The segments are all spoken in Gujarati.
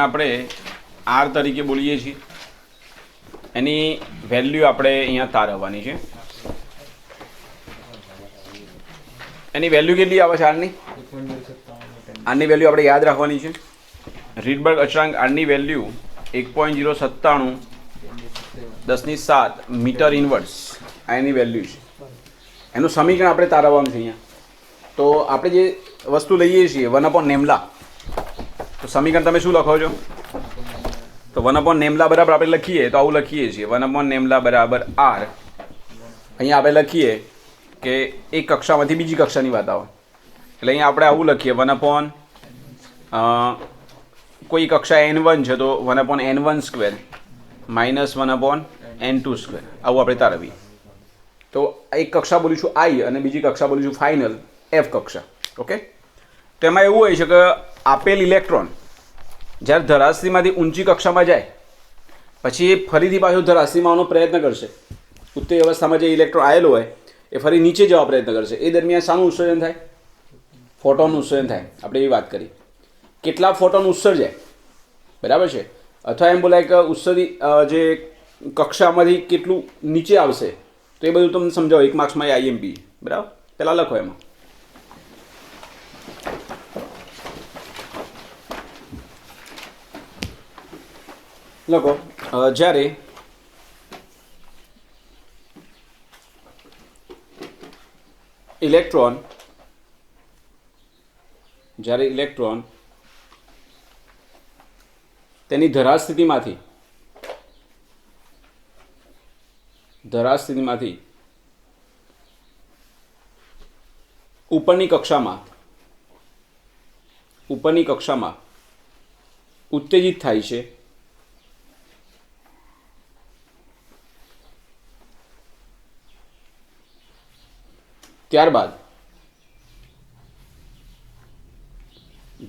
આપણે આર તરીકે બોલીએ છીએ, એની વેલ્યુ આપણે અહીંયા તારવવાની છે. એની વેલ્યુ કેટલી આવે છે આરની? આરની વેલ્યુ આપણે યાદ રાખવાની છે. રીડબર્ગ અચળાંક આરની વેલ્યુ 1.097 10⁷ મીટર ઇનવર્સ આ એની વેલ્યુ છે. એનું સમીકરણ આપણે તારવવાનું છે અહીંયા. તો આપણે જે વસ્તુ લઈએ છીએ 1/λ, તો સમીકરણ તમે શું લખો છો? તો 1/λ બરાબર આપણે લખીએ તો આવું લખીએ છીએ, 1/λ બરાબર r. અહીંયા આપણે લખીએ કે એક કક્ષામાંથી બીજી કક્ષાની વાત આવે એટલે અહીંયા આપણે આવું લખીએ 1 કોઈ કક્ષા n1 છે તો 1/n1² માઇનસ 1/n2². આવું આપણે તારવીએ. તો એક કક્ષા બોલીશું I અને બીજી કક્ષા બોલીશું ફાઇનલ F કક્ષા. ઓકે, તો એમાં એવું હોય છે કે આપેલ ઇલેક્ટ્રોન જ્યારે ધરાશ્રીમાંથી ઊંચી કક્ષામાં જાય પછી એ ફરીથી પાછો ધરાશ્રીમાં આવવાનો પ્રયત્ન કરશે. ઉત્તેજ અવસ્થામાં જે ઇલેક્ટ્રોન આવેલો હોય એ ફરી નીચે જવા પ્રયત્ન કરશે. એ દરમિયાન શાનું ઉત્સર્જન થાય? ફોટોનનું ઉત્સર્જન થાય. આપણે એવી વાત કરી કેટલા ફોટોન ઉત્સર્જાય, બરાબર છે, અથવા એમ બોલાય કે ઉત્સર્જિત જે કક્ષામાંથી કેટલું નીચે આવશે. તો એ બધું તમને સમજાવો, એક માર્ક્સમાં IMP. બરાબર, પહેલાં લખો એમાં. લખો જ્યારે ઇલેક્ટ્રોન તેની ધરાસ્થિતિમાંથી ઉપરની કક્ષામાં ઉત્તેજિત થાય છે, ત્યારબાદ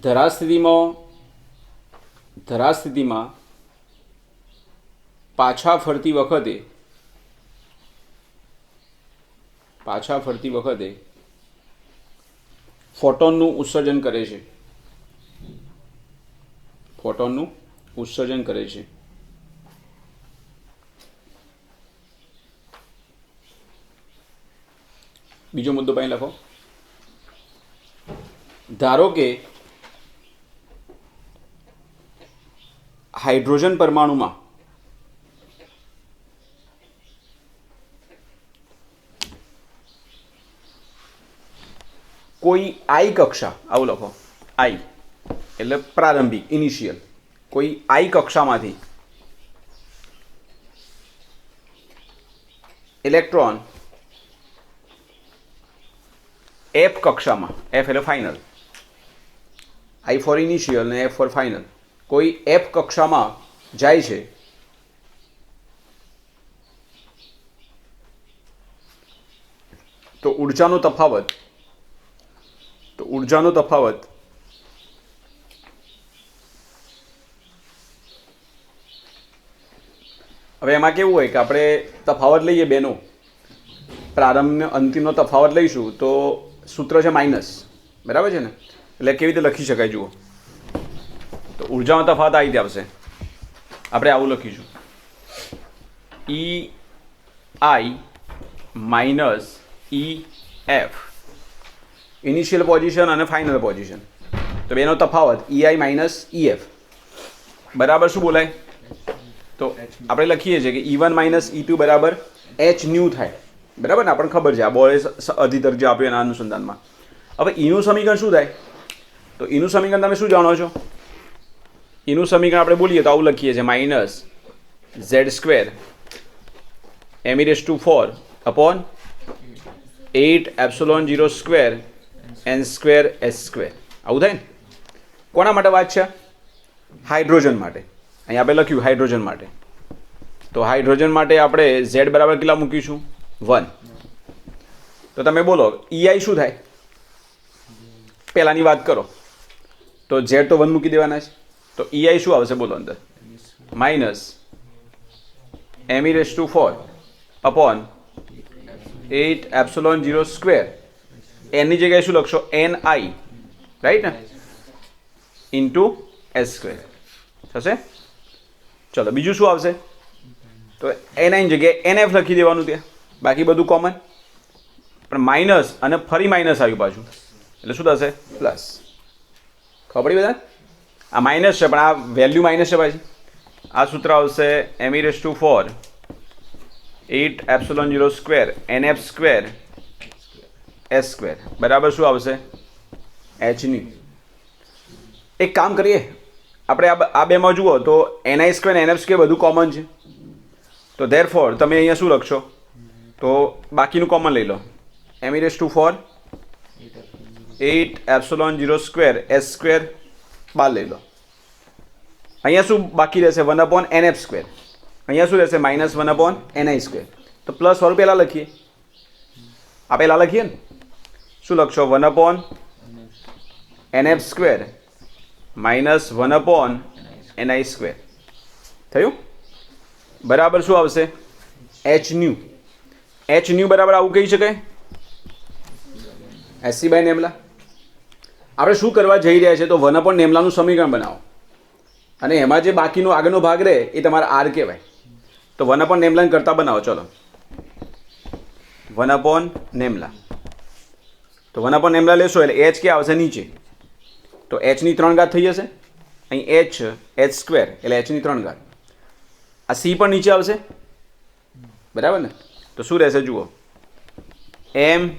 ધરાસ્થિતિમાં પાછા ફરતી વખતે ફોટોનનું ઉત્સર્જન કરે છે. બીજો મુદ્દો અહીં લખો. ધારો કે હાઇડ્રોજન પરમાણુમાં કોઈ I કક્ષા, આવું લખો, I એટલે પ્રારંભિક, ઇનિશિયલ, કોઈ I કક્ષામાંથી ઇલેક્ટ્રોન F કક્ષામાં, F એટલે ફાઇનલ, I ફોર ઇનિશિયલ અને F ફોર ફાઇનલ, કોઈ F કક્ષામાં જાય છે તો ઊર્જાનો તફાવત હવે એમાં કેવું હોય કે આપણે તફાવત લઈએ બેનો, પ્રારંભ અંતિમનો તફાવત લઈશું તો સૂત્ર છે માઇનસ, બરાબર છે ને? એટલે કેવી રીતે લખી શકાય જુઓ. તો ઉર્જાનો તફાવત આ રીતે આવશે. આપણે આવું લખીશું, EI minus EF, initial position અને ફાઇનલ પોઝિશન. તો બેનો તફાવત EI માઇનસ EF બરાબર શું બોલાય? તો આપણે લખીએ છીએ કે E1 માઇનસ E2 બરાબર H થાય. બરાબર ને? આપણને ખબર છે, આ બોલે અધિતર જે આપ્યું એના અનુસંધાનમાં. હવે એનું સમીકરણ શું થાય? તો એનું સમીકરણ તમે શું જાણો છો? એનું સમીકરણ આપણે બોલીએ તો આવું લખીએ છીએ, minus Z² m⁴ upon 8ε0² n² s². આવું થાય ને? કોના માટે વાત છે? હાઇડ્રોજન માટે. અહીં આપણે લખ્યું હાઇડ્રોજન માટે. તો હાઇડ્રોજન માટે આપણે Z બરાબર કેટલા મૂકીશું? 1. તો તમે બોલો EI શું થાય? પહેલાંની વાત કરો તો Z તો 1 મૂકી દેવાના છે. તો EI શું આવશે બોલો અંદર? Minus m⁴ upon 8ε0². એની જગ્યાએ શું લખશો? NI, રાઈટ ને? Into S². થશે. ચલો બીજું શું આવશે? તો એનઆઈ જગ્યાએ એનએફ લખી દેવાનું ત્યાં, બાકી બધું કોમન. પણ માઇનસ અને ફરી માઇનસ આવ્યું પાછું એટલે શું થશે? પ્લસ. ખબર પડી બધા? આ માઇનસ છે પણ આ વેલ્યુ માઇનસ છે પાછી. આ સૂત્ર આવશે m⁴ 8 epsilon 0 square NF square S square બરાબર શું આવશે? Hની. એક કામ કરીએ આપણે આ બેમાં જુઓ તો NI સ્ક્વેર NF સ્ક્વેર બધું કોમન છે, તો ધેરફોર તમે અહીંયા શું લખશો? તો બાકીનું કોમન લઈ લો. m⁴ 8 epsilon 0 square S square bar લઈ લો. અહીંયા શું બાકી રહેશે? 1/NF square. અહીંયા શું રહેશે? -1/NI square. તો પ્લસ વાળું પહેલાં લખીએ. આ પહેલાં લખીએ ને, શું લખશો? 1/NF સ્ક્વેર -1/NI સ્ક્વેર થયું. બરાબર શું આવશે? Hν. Hν બરાબર આવું કહી શકાય SC/λ. આપણે શું કરવા જઈ રહ્યા છે? તો 1/λનું સમીકરણ બનાવો અને એમાં જે બાકીનો આગળનો ભાગ રહે એ તમારા R કહેવાય. તો 1/λ કરતા બનાવો. ચલો 1/λ. તો 1/λ લેશો એટલે H ક્યાં આવશે? નીચે. તો Hની 3 ઘાત થઈ જશે. અહીં H સ્ક્વેર એટલે Hની 3 ઘાત. આ C પણ નીચે આવશે બરાબર ને? તો શું રહેશે જુઓ? m⁴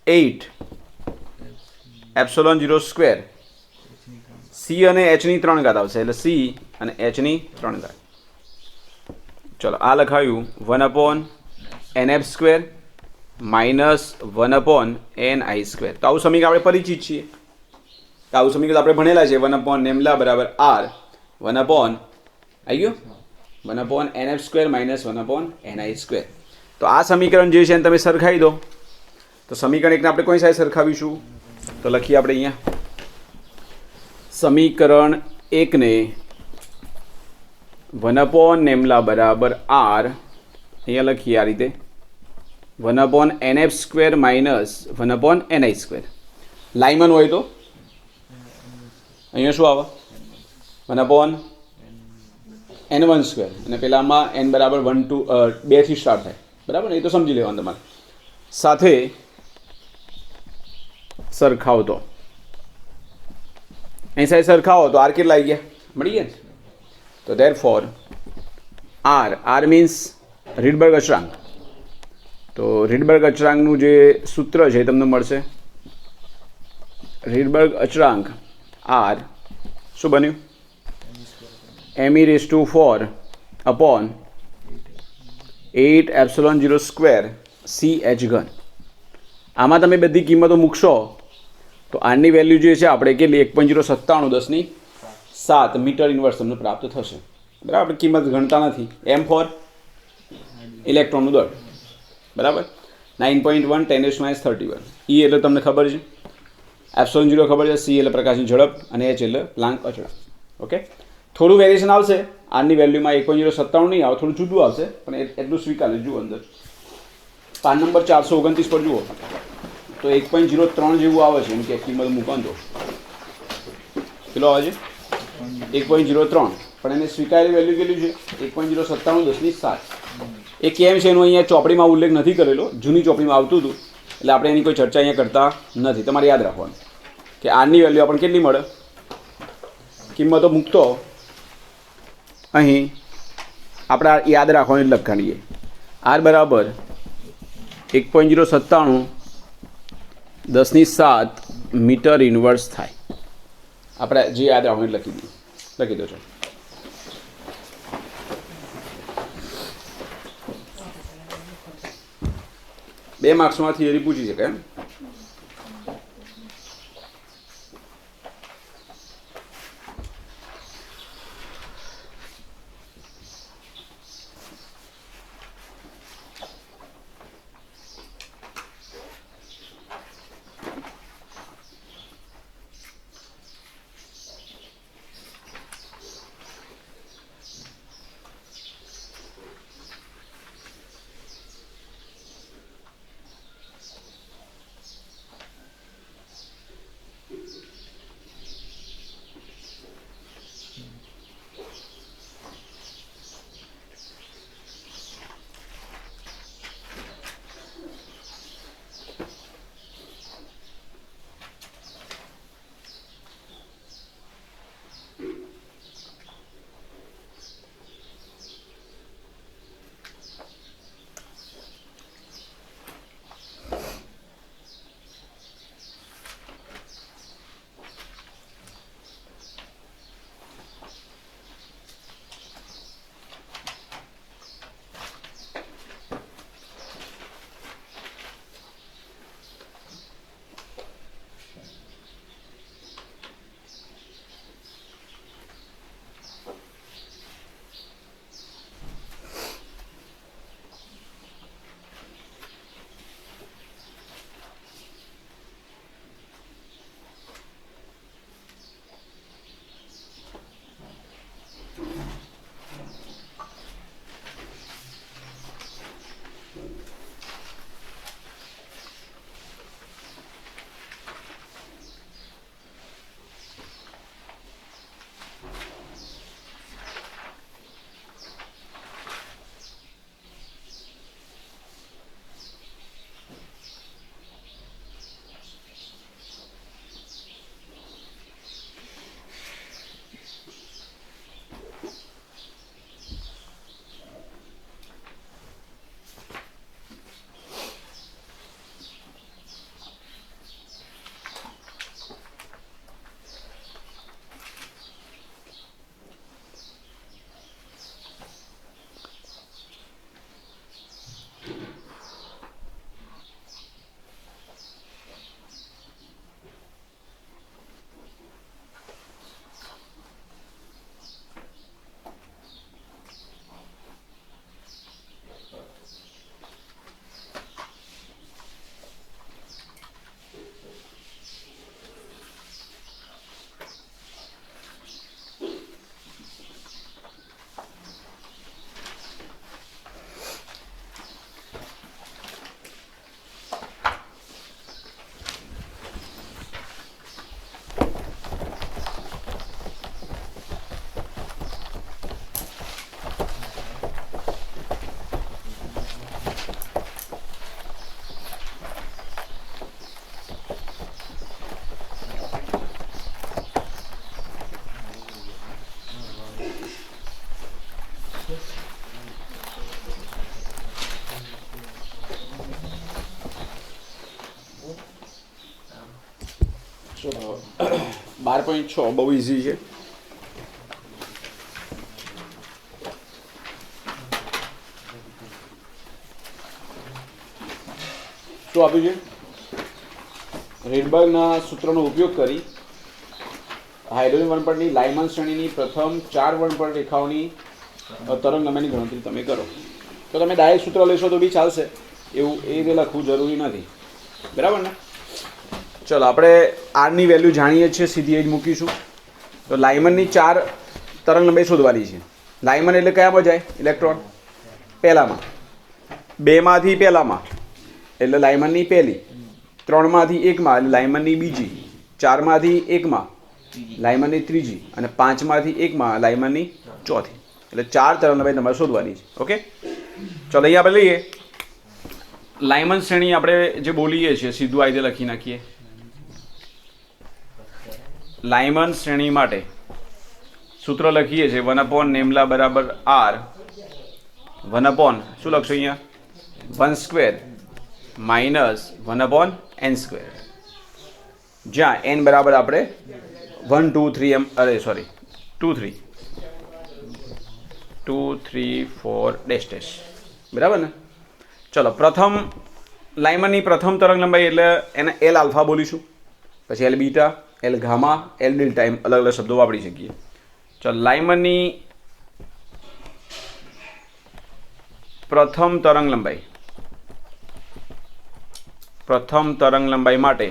8 એપ્સિલોન 0 સ્ક્વેર C અને Hની 3 ઘાત આવશે એટલે C અને Hની 3 ઘાત. ચલો આ લખાયું 1/NF સ્ક્વેર -1/NI સ્ક્વેર. તો આવું સમીકરણ આપણે પરિચિત છીએ. તો આવું સમીકરણ આપણે ભણેલા છે. 1/λ બરાબર R 1/NF square -1/NI square. તો આ સમીકરણ જે છે એને તમે સરખાવી દો. તો સમીકરણ એકને આપણે કોઈ સાથે સરખાવીશું? તો લખીએ આપણે અહીંયા સમીકરણ એકને 1/λ બરાબર R. અહીંયા લખીએ આ રીતે 1/NF સ્ક્વેર -1/NI સ્ક્વેર. લાઈમન હોય તો અહીંયા શું આવે? 1/N1 સ્ક્વેર અને પેલામાં n બરાબર 1 2 થી સ્ટાર્ટ થાય બરાબર ને? એ તો સમજી લેવાનું તમારે. સાથે સરખાવો તો અહીં સાથે સરખાવો તો R કેટલા આવી ગયા? મળી ગયા ને? તો ધેરફોર R મીન્સ રીડબર્ગ અચળાંક. તો રીડબર્ગ અચળાંકનું જે સૂત્ર છે તમને મળશે. રીડબર્ગ અચળાંક R શું બન્યું? m⁴ upon 8 epsilon 0 square CH3. આમાં તમે બધી કિંમતો મૂકશો તો આરની વેલ્યુ જે છે આપણે કેટલી? 1.097 10⁷ મીટર ઇન્વર્સ તમને પ્રાપ્ત થશે બરાબર. કિંમત ગણતા નથી. m ફોર ઇલેક્ટ્રોનનું દળ બરાબર 9.1 10⁻31. E એટલે તમને ખબર છે, એપ્સિલોન 0 ખબર છે, C એટલે પ્રકાશની ઝડપ અને H એટલે પ્લાન્ક અચળાંક. ઓકે, થોડું વેરિએશન આવશે. આરની વેલ્યુમાં 1.097 નહીં આવે, થોડું જુદું આવશે પણ એટલું સ્વીકાર્ય. જુઓ અંદર પાન નંબર 429 પર જુઓ તો 1.03 જેવું આવે છે. એમ કે કિંમત મૂકો તો કેટલો આવે છે? 1.03. પણ એને સ્વીકાર્ય વેલ્યુ કેટલી છે? 1.097 10⁷. એ કેમ છે એનો અહીંયા ચોપડીમાં ઉલ્લેખ નથી કરેલો. જૂની ચોપડીમાં આવતું હતું એટલે આપણે એની કોઈ ચર્ચા અહીંયા કરતા નથી. તમારે યાદ રાખવાનું કે આરની વેલ્યુ આપણને કેટલી મળે? કિંમતો મૂકતો અહીં આપણે યાદ રાખવાની લખાણીએ. R બરાબર 1.097 10⁷ મીટર ઇન્વર્સ થાય. આપણે જે યાદ રાખવાની લખી દો છો. 2 માર્ક્સમાં થિયરી પૂછી શકે એમ. ચલો 12.6 બહુ ઇઝી છે. શું આપ્યું છે? રેડબર્ગના સૂત્રનો ઉપયોગ કરી હાઇડ્રોજન વનપટની લાઇમન શ્રેણીની પ્રથમ 4 વનપટ રેખાઓની તરંગ લંબાઈની ગણતરી તમે કરો. તો તમે ડાયરેક્ટ સૂત્ર લેશો તો બી ચાલશે, એવું એ લખવું જરૂરી નથી. બરાબર ને? ચલો આપણે આરની વેલ્યુ જાણીએ છીએ, સીધી એ જ મૂકીશું. તો લાઇમનની 4 તરંગ લંબાઈ શોધવાની છે. લાઇમન એટલે કયામાં જાય? ઇલેક્ટ્રોન પહેલામાં, 2માંથી પહેલામાં એટલે લાઇમનની પહેલી, 3માંથી 1માં એટલે લાઇમનની બીજી, 4માંથી 1માં લાઇમનની ત્રીજી અને 5માંથી 1માં લાઇમનની ચોથી. એટલે 4 તરંગ લંબાઈ તમારે શોધવાની છે. ઓકે, ચલો અહીંયા આપણે લઈએ લાઇમન શ્રેણી. આપણે જે બોલીએ છીએ સીધું આ રીતે લખી નાખીએ. લાઇમન શ્રેણી માટે સૂત્ર લખીએ છીએ 1/λ બરાબર r 1/, શું લખશો અહીંયા? 1² માઇનસ 1/n², જ્યાં n બરાબર આપણે 1 2 3 એમ, અરે સોરી 2 3 4 ડેશ. બરાબર ને? ચલો પ્રથમ લાઇમનની પ્રથમ તરંગ લંબાઈ એટલે એને એલ આલ્ફા બોલીશું, પછી L beta, L gamma, L delta, એમ અલગ અલગ શબ્દો વાપરી શકીએ. ચલો લાઇમનની પ્રથમ તરંગ લંબાઈ માટે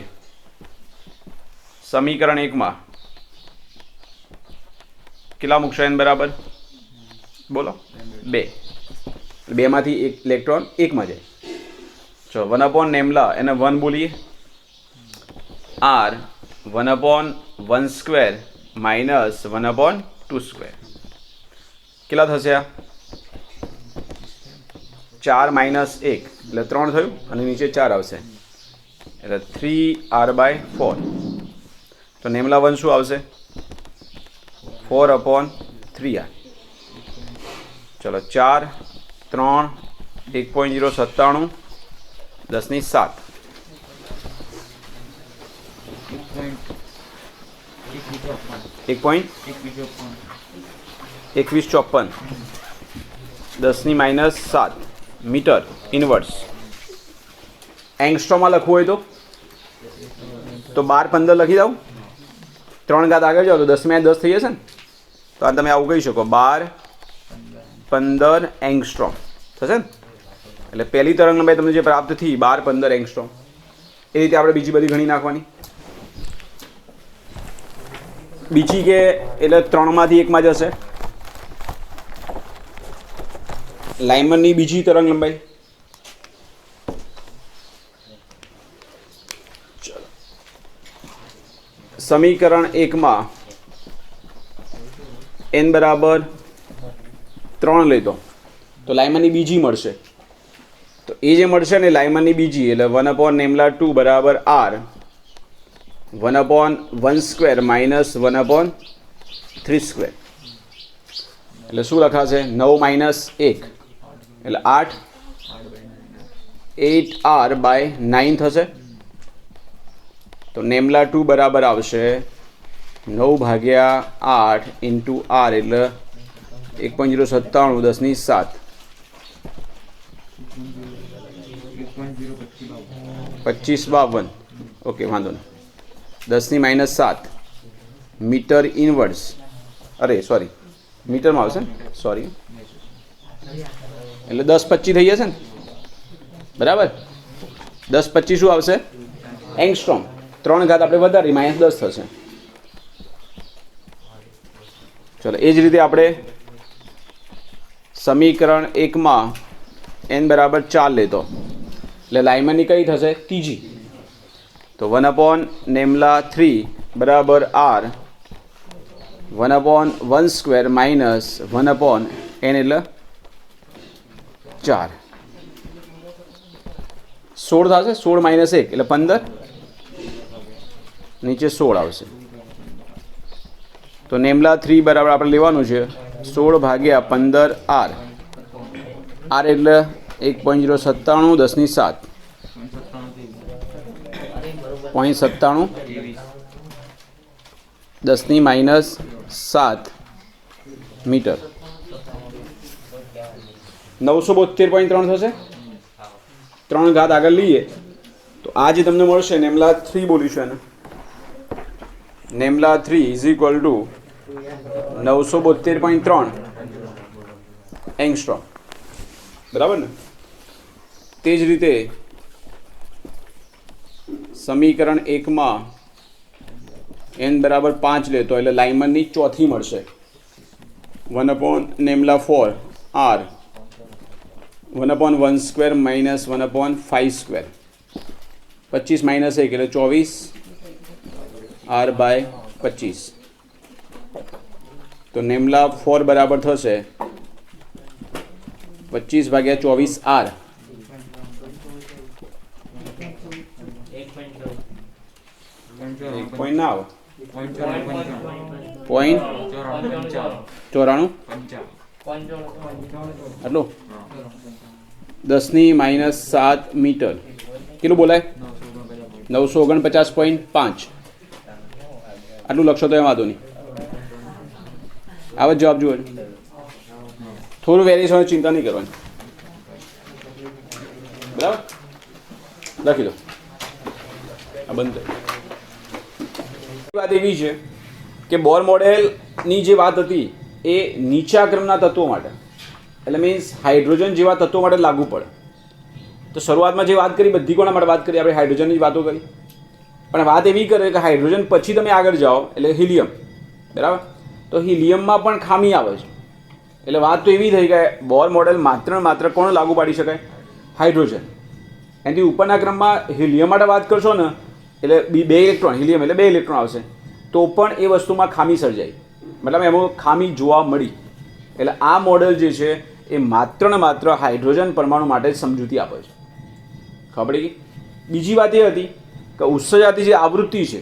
સમીકરણ 1માં કેટલા મૂકશો? n બરાબર બોલો 2. 2માંથી 1 ઇલેક્ટ્રોન 1માં જાય. ચલો 1/λ એને 1 બોલીએ, r 1/1² માઇનસ 1/2². કેટલા થશે આ? 4 માઇનસ 1 એટલે 3 થયું અને નીચે 4 આવશે એટલે 3r/4. તો λ1 શું આવશે? 4/3r. ચલો 4 3 1.097 10⁷. 1.2154 10⁻⁷ મીટર ઇનવર્સ. એંગસ્ટ્રોમમાં લખવું હોય તો 12 15 લખી દઉં, 3 ઘાત આગળ જાઓ તો 10⁻10 થઈ જશે ને. તો આ તમે આવું કહી શકો 12 15 એંગસ્ટ્રોમ થશે ને. એટલે પહેલી તરંગ લંબાઈ તમને જે પ્રાપ્ત થઈ 12 15 એંગસ્ટ્રોમ, એ રીતે આપણે બીજી બધી ગણી નાખવાની. બીજી કે એટલે 3માંથી 1માં જશે લાઇમનની બીજી તરંગ લંબાઈ. સમીકરણ 1માં n બરાબર 3 લેતો તો લાઇમનની બીજી મળશે. તો એ જે મળશે ને લાઇમનની બીજી એટલે 1/λ2 બરાબર r 1/1² માઇનસ 1/3². એટલે શું લખાશે? 9 માઇનસ 1 એટલે 8, 8r/9 થશે. તો λ2 બરાબર આવશે 9/8 ઇન્ટુ r એટલે 1.097 10⁷. 2552. ઓકે, વાંધો નહીં. 10⁻⁷ મીટર ઇનવર્સ. અરે સોરી, મીટરમાં આવશે ને, સોરી. એટલે 10-25 થઈ જશે ને. બરાબર, 10-25 શું આવશે? એંગસ્ટ્રોમ. 3 ઘાત આપણે વધારી -10 થશે. ચલો એ જ રીતે આપણે સમીકરણ 1માં n બરાબર 4 લેતો એટલે લાઇમનની કઈ થશે? ત્રીજી. તો 1/λ3 બરાબર r 1/1² માઇનસ 1/n એટલે 4. 16 થશે. 16 માઇનસ 1 એટલે 15, નીચે 16 આવશે. તો λ3 બરાબર આપણે લેવાનું છે 16/15r. r એટલે 1.097 10⁷. 0.97 10⁻7 મીટર 972.3 થશે. 3 ઘાત આગળ લઈએ તો આ જે તમને મળશે નેમલા 3 બોલીશું એને. નેમલા 3 ઇઝ ઇક્વલ ટુ 972.3 એંગસ્ટ્રોમ. બરાબર ને? તે જ રીતે સમીકરણ 1માં n બરાબર 5 લેતો એટલે લાઇમનની ચોથી મળશે. 1/(4) r 1/(1² - 1/(5²). 25 - 1 એટલે 24 r/25. તો નેમલા 4 બરાબર થશે 25/24 r. 1 પોઈન્ટ ના આવે. 0.94 આટલું 10⁻7 મીટર કેટલું બોલાય? 949.5. આટલું લખશો તો એમ વાંધો નહીં. આવો જવાબ જુઓ. થોડું વેરિએશન ચિંતા નહીં કરવાની. બરાબર, લખી દો. આ બંધ થઈ. વાત એવી છે કે બોર મોડેલની જે વાત હતી એ નીચા ક્રમના તત્વો માટે એટલે મીન્સ હાઇડ્રોજન જેવા તત્વો માટે લાગુ પડે. તો શરૂઆતમાં જે વાત કરી બધી કોના માટે વાત કરી? આપણે હાઇડ્રોજનની જ વાતો કરી. પણ વાત એવી કરે કે હાઇડ્રોજન પછી તમે આગળ જાઓ એટલે હિલિયમ. બરાબર, તો હિલિયમમાં પણ ખામી આવે છે. એટલે વાત તો એવી થઈ કે બોર મોડેલ માત્ર કોણ લાગુ પાડી શકાય? હાઇડ્રોજન. એનાથી ઉપરના ક્રમમાં હિલિયમ માટે વાત કરશો ને એટલે 2 ઇલેક્ટ્રોન, હિલિયમ એટલે 2 ઇલેક્ટ્રોન આવશે તો પણ એ વસ્તુમાં ખામી સર્જાય. મતલબ એમાં ખામી જોવા મળી. એટલે આ મોડેલ જે છે એ માત્ર ને માત્ર હાઇડ્રોજન પરમાણુ માટે જ સમજૂતી આપે છે. ખબર પડી? બીજી વાત એ હતી કે ઉત્સર્જાતી જે આવૃત્તિ છે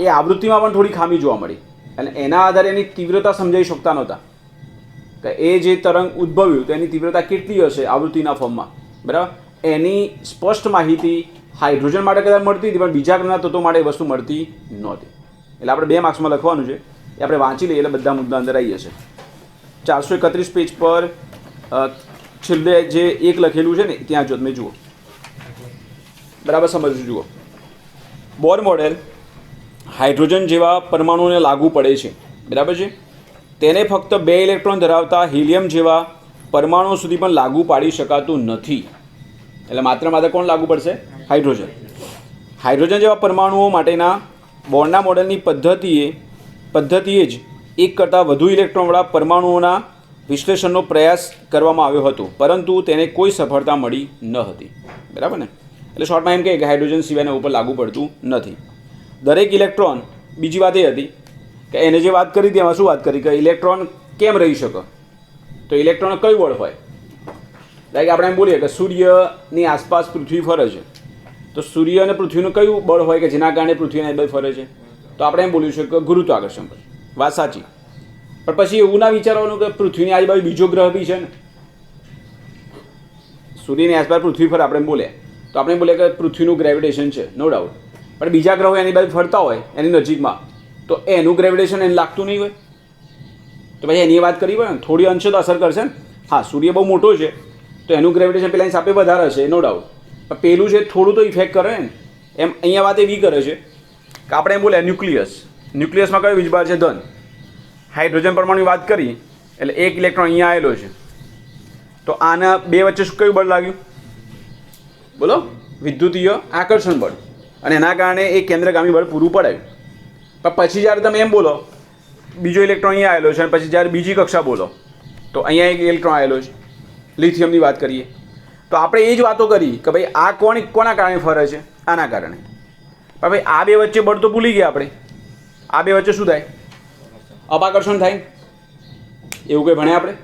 એ આવૃત્તિમાં પણ થોડી ખામી જોવા મળી. અને એના આધારે એની તીવ્રતા સમજાવી શકતા નહોતા કે એ જે તરંગ ઉદ્ભવ્યું તો એની તીવ્રતા કેટલી હશે આવૃત્તિના ફોર્મમાં. બરાબર, એની સ્પષ્ટ માહિતી હાઇડ્રોજન માટે કદાચ મળતી હતી પણ બીજા ક્રમના તત્વો માટે એ વસ્તુ મળતી નહોતી. એટલે આપણે 2 માર્ક્સમાં લખવાનું છે. એ આપણે વાંચી લઈએ એટલે બધા મુદ્દા અંદર આવી જશે. 431 પેજ પર છેલ્લે જે 1 લખેલું છે ને ત્યાં જો તમે જુઓ. બરાબર સમજજો. જુઓ, બોર મોડેલ હાઇડ્રોજન જેવા પરમાણુને લાગુ પડે છે. બરાબર છે? તેને ફક્ત 2 ઇલેક્ટ્રોન ધરાવતા હિલિયમ જેવા પરમાણુઓ સુધી પણ લાગુ પાડી શકાતું નથી. એટલે માત્ર કોણ લાગુ પડશે? હાઇડ્રોજન. હાઇડ્રોજન જેવા પરમાણુઓ માટેના બોરના મોડેલની પદ્ધતિએ જ એક કરતાં વધુ ઇલેક્ટ્રોનવાળા પરમાણુઓના વિશ્લેષણનો પ્રયાસ કરવામાં આવ્યો હતો પરંતુ તેને કોઈ સફળતા મળી ન હતી. બરાબર ને? એટલે શોર્ટમાં એમ કહે કે હાઇડ્રોજન સિવાયના ઉપર લાગુ પડતું નથી. દરેક ઇલેક્ટ્રોન, બીજી વાત એ હતી કે એને જે વાત કરી હતી એમાં શું વાત કરી કે ઇલેક્ટ્રોન કેમ રહી શકે? તો ઇલેક્ટ્રોન કયું બળ હોય? લાઈક આપણે એમ બોલીએ કે સૂર્યની આસપાસ પૃથ્વી ફરે છે તો સૂર્ય અને પૃથ્વીનું કયું બળ હોય કે જેના કારણે પૃથ્વીના આજુબાજુ ફરે છે? તો આપણે એમ બોલ્યું છે કે ગુરુત્વાકર્ષણ બળ. વાત સાચી. પણ પછી એવું ના વિચારવાનું કે પૃથ્વીની આજુબાજુ બીજો ગ્રહ બી છે ને. સૂર્યની આસપાસ પૃથ્વી ફરે આપણે એમ બોલ્યા તો આપણે બોલીએ કે પૃથ્વીનું ગ્રેવિટેશન છે, નો ડાઉટ. પણ બીજા ગ્રહો એની બાજુ ફરતા હોય એની નજીકમાં તો એનું ગ્રેવિટેશન એને લાગતું નહીં હોય તો પછી એની વાત કરવી પડે ને. થોડી અંશે તો અસર કરશે ને. હા, સૂર્ય બહુ મોટો છે તો એનું ગ્રેવિટેશન પેલા હિસાબે વધારે છે, નો ડાઉટ. પણ પેલું છે થોડું તો ઇફેક્ટ કરે ને. એમ અહીંયા વાત એવી કરે છે કે આપણે એમ બોલે ન્યુક્લિયસ. ન્યુક્લિયસમાં કયો વીજભાર છે? ધન. હાઇડ્રોજન પરમાણુની વાત કરી એટલે 1 ઇલેક્ટ્રોન અહીંયા આવેલો છે તો આના 2 વચ્ચે શું કયું બળ લાગ્યું? બોલો, વિદ્યુતીય આકર્ષણ બળ. અને એના કારણે એ કેન્દ્રગામી બળ પૂરું પડાયું. પણ પછી જ્યારે તમે એમ બોલો બીજો ઇલેક્ટ્રોન અહીંયા આવેલો છે અને પછી જ્યારે બીજી કક્ષા બોલો તો અહીંયા 1 ઇલેક્ટ્રોન આવેલો છે. લિથિયમની વાત કરીએ તો આપણે એ જ વાતો કરી કે ભાઈ આ કોના કારણે ફરે છે? આના કારણે. પણ ભાઈ આ 2 વચ્ચે બળ તો ભૂલી ગયા આપણે. આ 2 વચ્ચે શું થાય? અપાકર્ષણ થાય. એવું કંઈ ભણ્યા આપણે?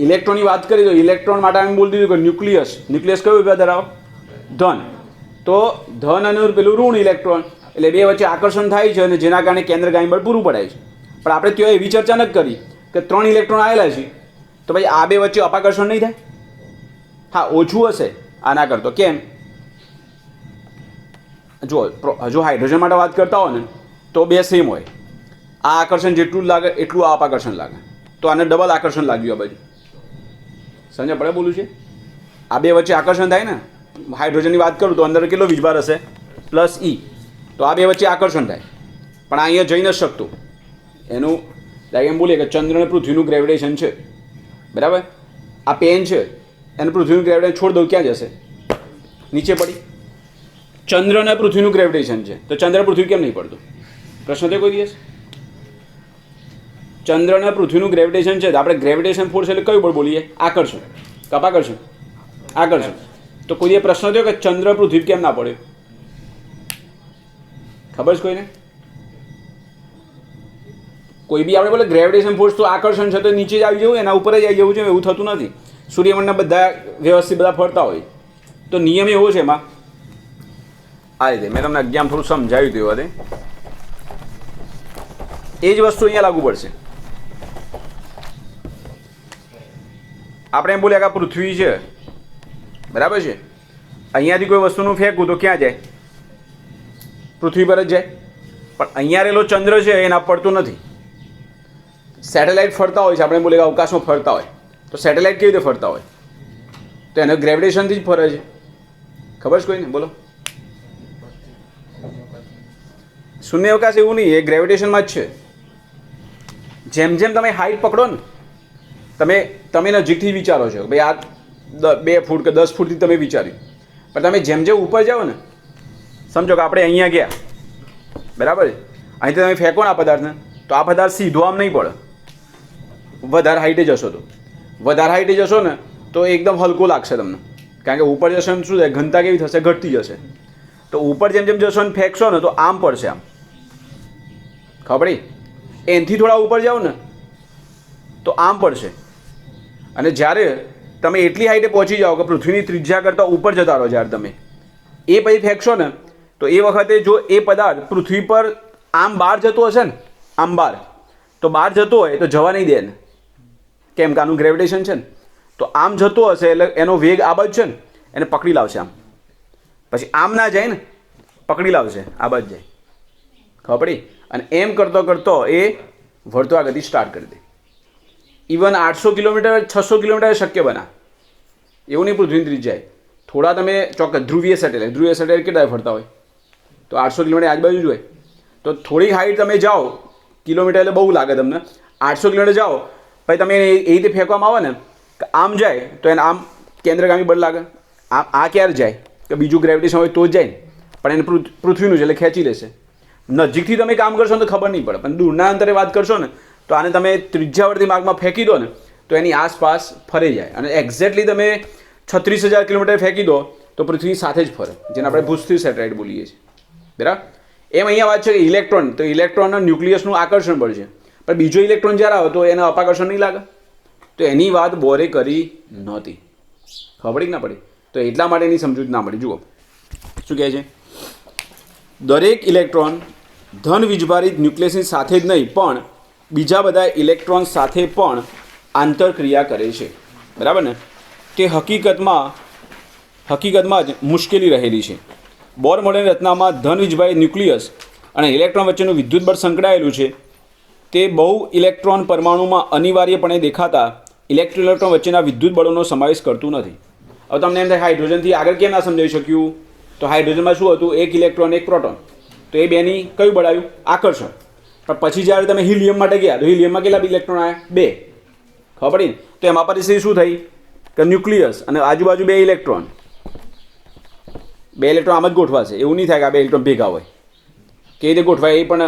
ઇલેક્ટ્રોનની વાત કરી તો ઇલેક્ટ્રોન માટે અમે બોલી દીધું કે ન્યુક્લિયસ કયો વિભાગ ધરાવો? ધન. તો ધન અને પેલું ઋણ ઇલેક્ટ્રોન એટલે 2 વચ્ચે આકર્ષણ થાય છે અને જેના કારણે કેન્દ્રગામી બળ પૂરું પડાય છે. પણ આપણે ત્યાં એવી ચર્ચા નથી કરી કે 3 ઇલેક્ટ્રોન આવેલા છે તો ભાઈ આ 2 વચ્ચે અપાકર્ષણ નહીં થાય? હા, ઓછું હશે આના કરતો. કેમ? જો હાઇડ્રોજન માટે વાત કરતા હો ને તો બે સેમ હોય, આ આકર્ષણ જેટલું લાગે એટલું આ આકર્ષણ લાગે, તો આને ડબલ આકર્ષણ લાગ્યું આ બાજુ. સમજ્યા પડે બોલું છે? આ બે વચ્ચે આકર્ષણ થાય ને, હાઇડ્રોજનની વાત કરું તો અંદર કેટલો વીજભાર હશે? +E. તો આ બે વચ્ચે આકર્ષણ થાય, પણ આ અહીંયા જઈ નથી શકતું. એનું લાઈક એમ બોલીએ કે ચંદ્ર અને પૃથ્વીનું ગ્રેવિટેશન છે, બરાબર? આ પેન છે, એને પૃથ્વીનું ગ્રેવિટેશન છોડ દઉં, ક્યાં જશે? નીચે પડી. ચંદ્ર અને પૃથ્વીનું ગ્રેવિટેશન છે, તો ચંદ્ર પૃથ્વી કેમ નહીં પડતું? પ્રશ્ન તો કોઈ દિવસ? ચંદ્ર અને પૃથ્વીનું ગ્રેવિટેશન છે, તો આપણે ગ્રેવિટેશન ફોર્સ એટલે કયું બળ બોલીએ? આકર્ષણ. કપાકર્ષણ? આકર્ષણ. તો કોઈએ પ્રશ્ન થયો કે ચંદ્ર પૃથ્વી કેમ ના પડ્યો? ખબર છે કોઈને? કોઈ બી આપણે બોલે ગ્રેવિટેશન ફોર્સ તો આકર્ષણ છે તો નીચે જ આવી જવું, એના ઉપર જ આવી જવું જોઈએ, એવું થતું નથી. સૂર્યમંડળના બધા વ્યવસ્થિત બધા ફરતા હોય, તો નિયમ એવો છે એમાં આ રીતે. મેં તમને અગિયાર થોડું સમજાવ્યું હતું એ વખતે, એ જ વસ્તુ અહીંયા લાગુ પડશે. આપણે એમ બોલ્યા કે પૃથ્વી છે, બરાબર છે, અહીંયાથી કોઈ વસ્તુનું ફેંકવું તો ક્યાં જાય? પૃથ્વી પર જ જાય. પણ અહીંયા રહેલો ચંદ્ર છે એના પડતો નથી. સેટેલાઇટ ફરતા હોય છે, આપણે બોલે કે અવકાશમાં ફરતા હોય, તો સેટેલાઇટ કેવી રીતે ફરતા હોય? તો એને ગ્રેવિટેશનથી જ ફરે છે. ખબર છે કોઈને? બોલો. શૂન્ય અવકાશ એવું નહીં, એ ગ્રેવિટેશનમાં જ છે. જેમ જેમ તમે હાઇટ પકડો ને, તમે નજીકથી વિચારો છો ભાઈ આ 2 ફૂટ કે 10 ફૂટથી તમે વિચાર્યું, પણ તમે જેમ જેમ ઉપર જાઓ ને, સમજો કે આપણે અહીંયા ગયા, બરાબર છે, અહીંથી તમે ફેંકો ને આ પદાર્થને, તો આ પદાર્થ સીધો આમ નહીં પડે. વધારે હાઈટે જશો તો વધારે હાઈટે જશો ને તો એકદમ હલકો લાગશે તમને, કારણ કે ઉપર જશો ને શું થાય, ઘનતા કેવી થશે? ઘટતી જશે. તો ઉપર જેમ જેમ જશો ને ફેંકશો ને તો આમ પડશે, આમ. ખબર પડી? એનાથી થોડા ઉપર જાઓ ને તો આમ પડશે. અને જ્યારે તમે એટલી હાઈટે પહોંચી જાઓ કે પૃથ્વીની ત્રિજ્યા કરતાં ઉપર જતા રહો, જ્યારે તમે એ પછી ફેંકશો ને તો એ વખતે જો એ પદાર્થ પૃથ્વી પર આમ બહાર જતો હશે ને, આમ બહાર, તો બહાર જતો હોય તો જવા નહીં દે ને, કેમ કે આનું ગ્રેવિટેશન છે ને. તો આમ જતો હશે એટલે એનો વેગ આ બાજુ છે ને, એને પકડી લાવશે આમ. પછી આમ ના જાય ને, પકડી લાવશે, આ બાજુ જાય. ખબર પડી? અને એમ કરતો કરતો એ વળતો આ ગતિ સ્ટાર્ટ કરી દે. ઇવન 800 કિલોમીટર 600 કિલોમીટર શક્ય બના, એવું નહીં પૃથ્વીની ત્રિજ્યાએ. થોડા તમે ચોક્કસ ધ્રુવીય સેટેલાઇટ કેટલા ફરતા હોય? તો 800 કિલોમીટર આજુબાજુ જ હોય. તો થોડી હાઈટ તમે જાઓ, કિલોમીટર એટલે બહુ લાગે તમને, 800 કિલોમીટર જાઓ, પછી તમે એ રીતે ફેંકવામાં આવે ને કે આમ જાય તો એને આમ કેન્દ્રગામી બળ લાગે. આ ક્યારે જાય? કે બીજું ગ્રેવિટેશન હોય તો જ જાય ને, પણ એને પૃથ્વીનું છે એટલે ખેંચી લેશે. નજીકથી તમે કામ કરશો ને તો ખબર નહીં પડે, પણ દૂરના અંતરે વાત કરશો ને તો આને તમે ત્રિજ્યાવર્તી માર્ગમાં ફેંકી દો ને તો એની આસપાસ ફરી જાય. અને એક્ઝેક્ટલી તમે 36,000 કિલોમીટર ફેંકી દો તો પૃથ્વી સાથે જ ફરે, જેને આપણે ભૂસ્થિર સેટેલાઇટ બોલીએ છીએ, બરાબર? એમ અહીંયા વાત છે કે ઇલેક્ટ્રોન, તો ઇલેક્ટ્રોનના ન્યુક્લિયસનું આકર્ષણ બળ છે, પણ બીજો ઇલેક્ટ્રોન જ્યારે આવે તો એને અપાકર્ષણ નહીં લાગે. તો એની વાત બોરે કરી નહોતી. ખબર પડી કે ના પડી? તો એટલા માટે એની સમજૂત ના મળી. જુઓ શું કહે છે, દરેક ઇલેક્ટ્રોન ધન વીજભારિત ન્યુક્લિયસની સાથે જ નહીં પણ બીજા બધા ઇલેક્ટ્રોન સાથે પણ આંતરક્રિયા કરે છે, બરાબર ને? તે હકીકતમાં જ મુશ્કેલી રહેલી છે. બોર મોડેલની રચનામાં ધન વીજભારિત ન્યુક્લિયસ અને ઇલેક્ટ્રોન વચ્ચેનું વિદ્યુત બળ સંકળાયેલું છે. તે બહુ ઇલેક્ટ્રોન પરમાણુમાં અનિવાર્યપણે દેખાતા ઇલેક્ટ્રોન વચ્ચેના વિદ્યુત બળોનો સમાવેશ કરતું નથી. હવે તમને એમ થાય હાઇડ્રોજનથી આગળ કેમ ના સમજાવી શક્યું? તો હાઇડ્રોજનમાં શું હતું? એક ઇલેક્ટ્રોન એક પ્રોટોન, તો એ બેની કયું બળ આવ્યું? આકર્ષણ. પણ પછી જ્યારે તમે હિલિયમ માટે ગયા તો હિલિયમમાં કેટલા ઇલેક્ટ્રોન આવ્યા? 2. ખબર પડી? તો એમાં પરિસ્થિતિ શું થઈ કે ન્યુક્લિયસ અને આજુબાજુ 2 ઇલેક્ટ્રોન, 2 ઇલેક્ટ્રોન આમ જ ગોઠવાશે. એવું નહીં થાય કે આ 2 ઇલેક્ટ્રોન ભેગા હોય. કેવી રીતે ગોઠવાય એ પણ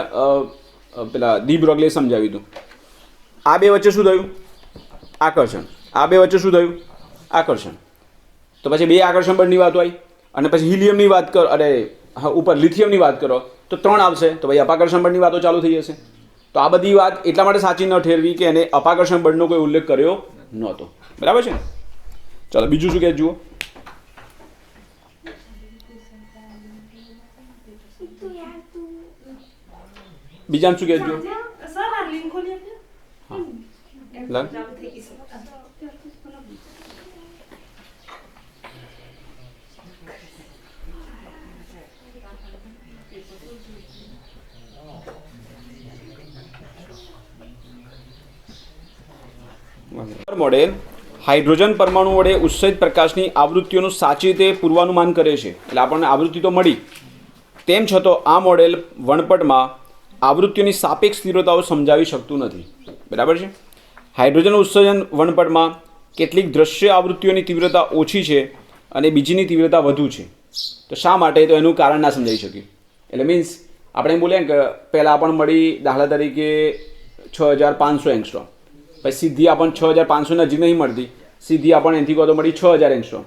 પેલા ડી બ્રોગલીએ સમજાવ્યું હતું. આ 2 વચ્ચે શું થયું? આકર્ષણ. આ 2 વચ્ચે શું થયું? આકર્ષણ. તો પછી 2 આકર્ષણ બળની વાત હોય. અને પછી હિલિયમની વાત કરો, અરે હા ઉપર લિથિયમની વાત કરો તો 3 આવશે. તો ભાઈ અપાકર્ષણ બળની વાતો ચાલુ થઈ જશે. તો આ બધી વાત એટલા માટે સાચી ન ઠેરવી કે એને અપાકર્ષણ બળનો કોઈ ઉલ્લેખ કર્યો નહોતો, બરાબર છે? ચાલો બીજું શું કહે જુઓ. બીજાને શું કહે જુઓ. મોડેલ હાઇડ્રોજન પરમાણુ વડે ઉત્સર્જિત પ્રકાશની આવૃત્તિઓનું સાચી રીતે પૂર્વાનુમાન કરે છે. એટલે આપણને આવૃત્તિ તો મળી, તેમ છતાં આ મોડેલ વણપટમાં આવૃત્તિઓની સાપેક્ષ તીવ્રતાઓ સમજાવી શકતું નથી. બરાબર છે. હાઇડ્રોજન ઉત્સર્જન વણપટમાં કેટલીક દ્રશ્ય આવૃત્તિઓની તીવ્રતા ઓછી છે અને બીજીની તીવ્રતા વધુ છે. તો શા માટે? તો એનું કારણ ના સમજાવી શક્યું. એટલે મીન્સ આપણે એમ બોલીએ કે પહેલાં આપણને મળી દાખલા તરીકે 6500 એંગસ્ટ્રોમ, પછી સીધી આપણને 6500 નજીક નહીં મળતી, સીધી આપણને એનાથી કાં તો મળી 6000 એંગસ્ટ્રોમ,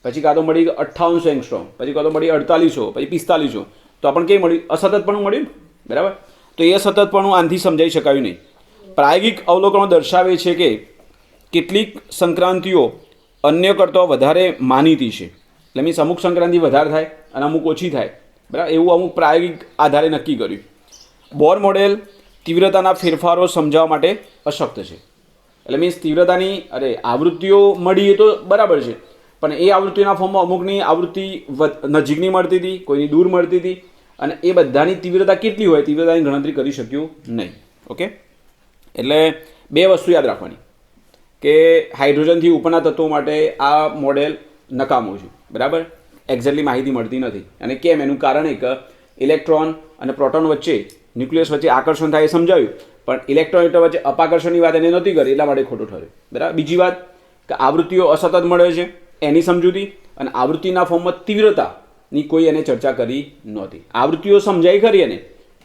પછી કાં તો મળી 5800 એંગસ્ટ્રોમ, પછી કાં તો મળી 4800, પછી 4500. તો આપણને કેવી મળી? અસતતપણું મળ્યું. બરાબર. તો એ સતતપણું આનાથી સમજાવી શકાયું નહીં. પ્રાયોગિક અવલોકનો દર્શાવે છે કે કેટલીક સંક્રાંતિઓ અન્ય કરતાં વધારે માનીતી છે. એટલે મીન્સ અમુક સંક્રાંતિ વધારે થાય અને અમુક ઓછી થાય. બરાબર. એવું અમુક પ્રાયોગિક આધારે નક્કી કર્યું. બોર મોડેલ તીવ્રતાના ફેરફારો સમજાવવા માટે અશક્ત છે. એટલે મીન્સ તીવ્રતાની આવૃત્તિઓ મળી એ તો બરાબર છે, પણ એ આવૃત્તિના ફોર્મમાં અમુકની આવૃત્તિ નજીકની મળતી હતી, કોઈની દૂર મળતી હતી, અને એ બધાની તીવ્રતા કેટલી હોય તીવ્રતાની ગણતરી કરી શક્યું નહીં. ઓકે. એટલે બે વસ્તુ યાદ રાખવાની કે હાઇડ્રોજનથી ઉપરના તત્વો માટે આ મોડેલ નકામું છે. બરાબર. એક્ઝેક્ટલી માહિતી મળતી નથી. અને કેમ? એનું કારણ એ કે ઇલેક્ટ્રોન અને પ્રોટોન વચ્ચે, ન્યુક્લિયસ વચ્ચે આકર્ષણ થાય એ સમજાવ્યું, પણ ઇલેક્ટ્રોન વચ્ચે અપાકર્ષણની વાત એને નહોતી કરી, એટલા માટે ખોટું ઠર્યું. બરાબર. બીજી વાત કે આવૃત્તિઓ અસતત મળે છે એની સમજૂતી, અને આવૃત્તિના ફોર્મમાં તીવ્રતાની કોઈ એને ચર્ચા કરી નહોતી. આવૃત્તિઓ સમજાઈ ખરી એને,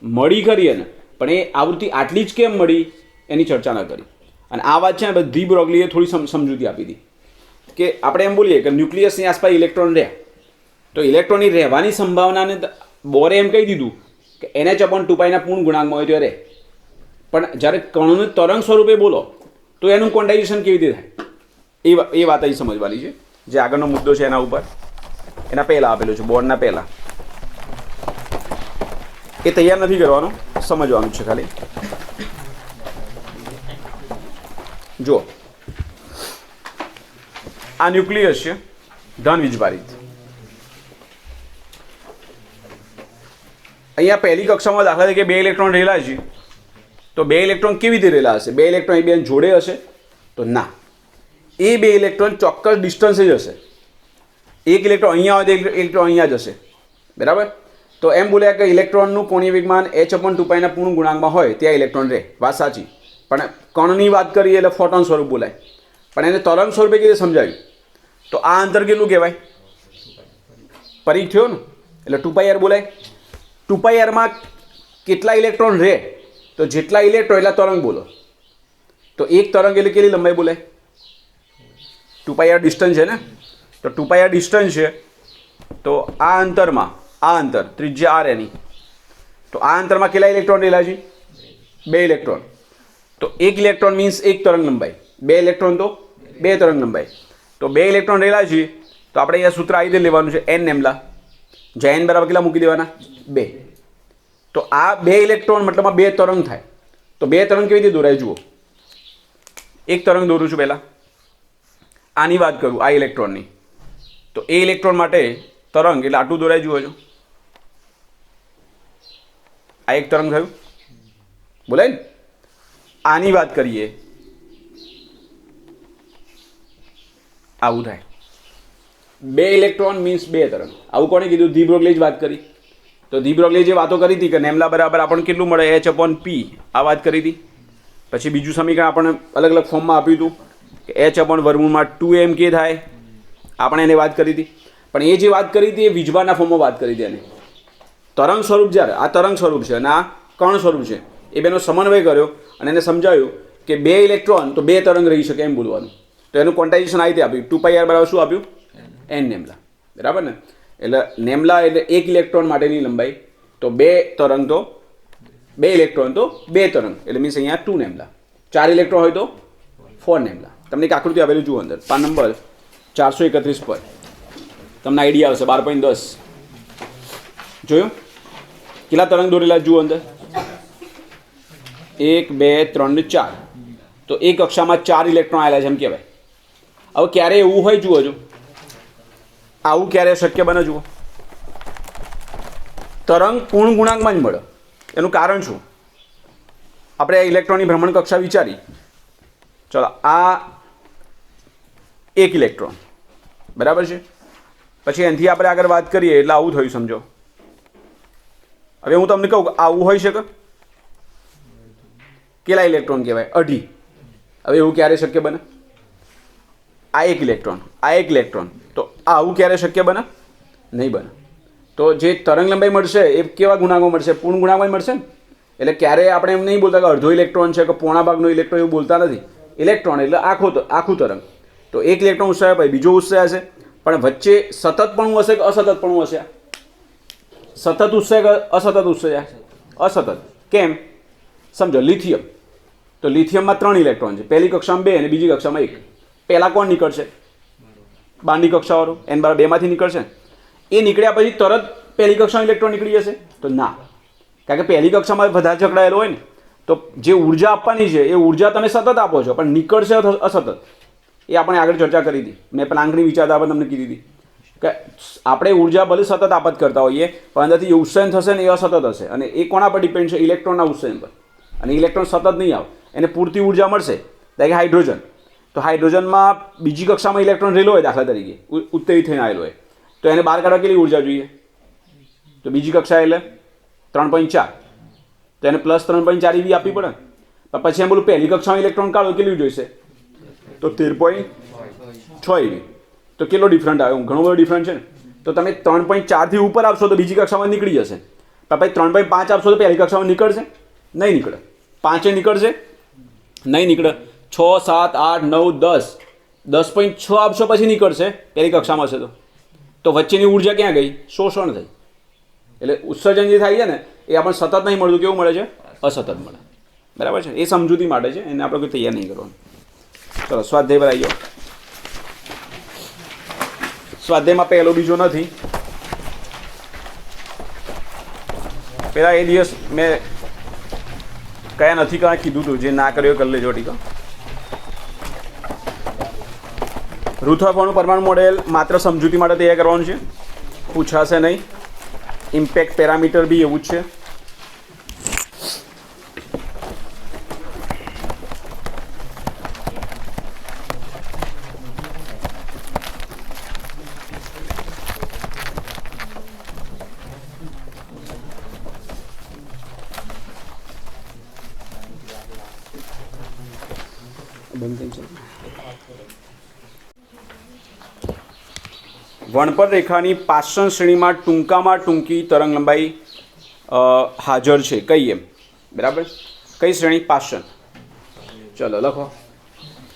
મળી ખરી એને, પણ એ આવૃત્તિ આટલી જ કેમ મળી એની ચર્ચા ન કરી. અને આ વાત છે ને બધી બ્રોગલીએ થોડી સમજૂતી આપી હતી કે આપણે એમ બોલીએ કે ન્યુક્લિયસની આસપાસ ઇલેક્ટ્રોન રહે, તો ઇલેક્ટ્રોનની રહેવાની સંભાવનાને બોરે એમ કહી દીધું કે NH/2πના પૂર્ણ ગુણાંકમાં હોય તો રહે. પણ જ્યારે કણનું તરંગ સ્વરૂપે બોલો તો એનું ક્વોન્ટાઇઝેશન કેવી રીતે થાય એ વાત અહીં સમજવાની છે. જે આગળનો મુદ્દો છે એના ઉપર, એના પહેલાં આપેલું છે, બોર્ડના પહેલાં. એ તૈયાર નથી કરવાનો, સમજવાનું છે ખાલી. જો આ ન્યુક્લિયસ છે ધન વીજભારિત. અહીંયા પહેલી કક્ષામાં દાખલા તરીકે 2 ઇલેક્ટ્રોન રહેલા છે, તો 2 ઇલેક્ટ્રોન કેવી રીતે રહેલા હશે? 2 ઇલેક્ટ્રોન એકબીજાને જોડે હશે? તો ના, એ 2 ઇલેક્ટ્રોન ચોક્કસ ડિસ્ટન્સે જ હશે. એક ઇલેક્ટ્રોન અહીંયા હોય તો ઇલેક્ટ્રોન અહીંયા જ હશે. બરાબર. તો એમ બોલ્યા કે ઇલેક્ટ્રોનનું કોણીય વેગમાન h/2πના પૂર્ણ ગુણાંકમાં હોય ત્યાં ઇલેક્ટ્રોન રહે. વાત સાચી, પણ કણની વાત કરીએ એટલે ફોટોન સ્વરૂપ બોલાય, પણ એને તરંગ સ્વરૂપે કેવી રીતે સમજાવ્યું? તો આ અંતર કેટલું કહેવાય? પરિઘ થયો ને, એટલે 2πr બોલાય. 2πrમાં કેટલા ઇલેક્ટ્રોન રહે? તો જેટલા ઇલેક્ટ્રોન એટલા તરંગ બોલો. તો એક તરંગ એટલે કેટલી લંબાઈ બોલાય? 2πr ડિસ્ટન્સ છે ને, તો 2πr ડિસ્ટન્સ છે, તો આ અંતરમાં, આ અંતર ત્રિજ્યા r એની, તો આ અંતરમાં કેટલા ઇલેક્ટ્રોન રહેલા છે? 2 ઇલેક્ટ્રોન. તો એક ઇલેક્ટ્રોન મીન્સ એક તરંગ લંબાઈ, 2 ઇલેક્ટ્રોન તો 2 તરંગ લંબાઈ. તો 2 ઇલેક્ટ્રોન રહેલા છે, તો આપણે અહીંયા સૂત્ર આવી રીતે લેવાનું છે n લેમ્બડા, જ્યાં n બરાબર કેટલા મૂકી દેવાના? 2. તો આ 2 ઇલેક્ટ્રોન મતલબમાં 2 તરંગ થાય. તો 2 તરંગ કેવી રીતે દોરાય જુઓ. એક તરંગ દોરું છું પહેલાં, આની વાત કરું, આ ઇલેક્ટ્રોનની. તો એ ઇલેક્ટ્રોન માટે તરંગ એટલે આટલું દોરાય જુઓ છો. આ એક તરંગ થયું, બોલાય ને. આની વાત કરીએ, આવું થાય. 2 ઇલેક્ટ્રોન મીન્સ 2 તરંગ. આવું કોણે કીધું? ધી બ્રોગલીએ જ વાત કરી. તો ધી બ્રોગલીએ જે વાતો કરી હતી કે નેમલા બરાબર આપણને કેટલું મળે? h/p, આ વાત કરી હતી. પછી બીજું સમીકરણ આપણને અલગ અલગ ફોર્મમાં આપ્યું હતું કે h/2mk થાય, આપણે એને વાત કરી હતી. પણ એ જે વાત કરી હતી એ વીજભારના ફોર્મમાં વાત કરી હતી. એને તરંગ સ્વરૂપ, જ્યારે આ તરંગ સ્વરૂપ છે અને આ કણ સ્વરૂપ છે, એ બેનો સમન્વય કર્યો અને એને સમજાવ્યું કે 2 ઇલેક્ટ્રોન તો 2 તરંગ રહી શકે એમ બોલવાનું. તો એનું ક્વોન્ટાઇઝેશન આ રીતે આપ્યું, 2πr બરાબર શું આપ્યું? n નેમલા. બરાબર ને. એટલે નેમલા એટલે એક ઇલેક્ટ્રોન માટેની લંબાઈ, તો 2 તરંગ તો 2 ઇલેક્ટ્રોન તો 2 તરંગ, એટલે મીન્સ અહીંયા 2 નેમલા. 4 ઇલેક્ટ્રોન હોય તો 4 નેમલા. તમને એક આકૃતિ આપેલું જુઓ અંદર, પાન નંબર 431 પર તમને આઈડિયા આવશે. 12.10 જોયું? કેટલા તરંગ દોરેલા જુઓ અંદર? 1 2 3 4. તો એક કક્ષામાં 4 ઇલેક્ટ્રોન આવેલા છે એમ કહેવાય. હવે ક્યારે એવું હોય જુઓ છો, આવું ક્યારે શક્ય બને જુઓ? તરંગ પૂર્ણ ગુણાંકમાં જ મળે. એનું કારણ શું? આપણે આ ઇલેક્ટ્રોનની ભ્રમણ કક્ષા વિચારી ચલો આ એક ઇલેક્ટ્રોન બરાબર છે. પછી એનાથી આપણે આગળ વાત કરીએ એટલે આવું થયું સમજો. હવે હું તમને કહું આવું હોઈ શકે, કેટલા ઇલેક્ટ્રોન કહેવાય? અઢી. હવે એવું ક્યારે શક્ય બને? આ એક ઇલેક્ટ્રોન, આ એક ઇલેક્ટ્રોન, તો આવું ક્યારે શક્ય બને? નહીં બને. તો જે તરંગ લંબાઈ મળશે એ કેવા ગુણાંકો મળશે? પૂર્ણ ગુણાંકો મળશે ને. એટલે ક્યારે આપણે એમ નહીં બોલતા કે અડધો ઇલેક્ટ્રોન છે કે પોણા ભાગનો ઇલેક્ટ્રોન, એવું બોલતા નથી. ઇલેક્ટ્રોન એટલે આખું તરંગ. તો એક ઇલેક્ટ્રોન ઉત્સર્ગ પછી બીજો ઉત્સર્ગ હશે, પણ વચ્ચે સતતપણું હશે કે અસતતપણું હશે? સતત ઉત્સર્ગ અસતત ઉત્સર્ગ? અસતત. કેમ? સમજો લિથિયમ, તો લિથિયમમાં 3 ઇલેક્ટ્રોન છે, પહેલી કક્ષામાં 2 અને બીજી કક્ષામાં 1. પહેલાં કોણ નીકળશે? બારની કક્ષાવાળું n બરાબર 2 માંથી નીકળશે. એ નીકળ્યા પછી તરત પહેલી કક્ષામાં ઇલેક્ટ્રોન નીકળી જશે? તો ના, કારણ કે પહેલી કક્ષામાં વધારે જકડાયેલો હોય ને, તો જે ઉર્જા આપવાની છે એ ઉર્જા તમે સતત આપો છો, પણ નીકળશે અસતત. એ આપણે આગળ ચર્ચા કરી હતી. મેં પ્લાન્કની વિચારધારા તમને કીધી હતી કે આપણે ઉર્જા ભલે સતત આપત કરતા હોઈએ, પણ અંદરથી જે ઉત્સર્જન થશે ને એ અસતત હશે. અને એ કોના પર ડિપેન્ડ છે? ઇલેક્ટ્રોનના ઉત્સર્જન પર. અને ઇલેક્ટ્રોન સતત નહીં આવે, એને પૂરતી ઉર્જા મળશે. લાઈક હાઇડ્રોજન, તો હાઇડ્રોજનમાં બીજી કક્ષામાં ઇલેક્ટ્રોન રહેલો હોય, દાખલા તરીકે ઉત્તેજિત થઈને આવેલો હોય, તો એને બહાર કાઢવા કેટલી ઉર્જા જોઈએ? તો બીજી કક્ષા એટલે 3.4, તો એને +3.4 એવી આપવી પડે. પછી એમ બોલું પહેલી કક્ષામાં ઇલેક્ટ્રોન કાઢો કેટલી જોઈશે? તો 13.6 એવી. તો કેટલો ડિફરન્ટ આવે? ઘણો બધો ડિફરન્ટ છે ને. તો તમે 3.4 થી ઉપર આપશો તો બીજી કક્ષામાં નીકળી જશે. પછી 3.5 આપશો તો પહેલી કક્ષામાં નીકળશે? નહીં નીકળે. 5 નીકળશે? નહીં નીકળે. 6, 7, 8, 9, 10, 10.6 આપશો પછી નીકળશે પહેલી કક્ષામાં હશે તો વચ્ચેની ઉર્જા ક્યાં ગઈ? શોષણ થઈ. એટલે ઉત્સર્જન જે થાય છે ને એ આપણને સતત નહીં મળતું, કેવું મળે છે? અસતત મળે. બરાબર છે. એ સમજૂતી માટે છે, એને આપણે કોઈ તૈયાર નહીં કરવાનું. ચલો સ્વાધ્યાય પર આવી જાઓ. સ્વાધ્યાયમાં પહેલો બીજો નથી. પેલા એ દિવસ મેં કયા નથી કાંઈ કીધું હતું, જે ના કર્યો કરી લેજો. ઠીક. રુથરફોર્ડનું પરમાણુ મોડેલ માત્ર સમજૂતી માટે તૈયાર કરવાનું છે, પૂછાશે નહીં. ઇમ્પેક્ટ પેરામીટર બી એવું જ છે. વણપર રેખાની પાષણ શ્રેણીમાં ટૂંકામાં ટૂંકી તરંગ લંબાઈ હાજર છે. કઈ એમ? બરાબર. કઈ શ્રેણી? પાષણ. ચલો લખો.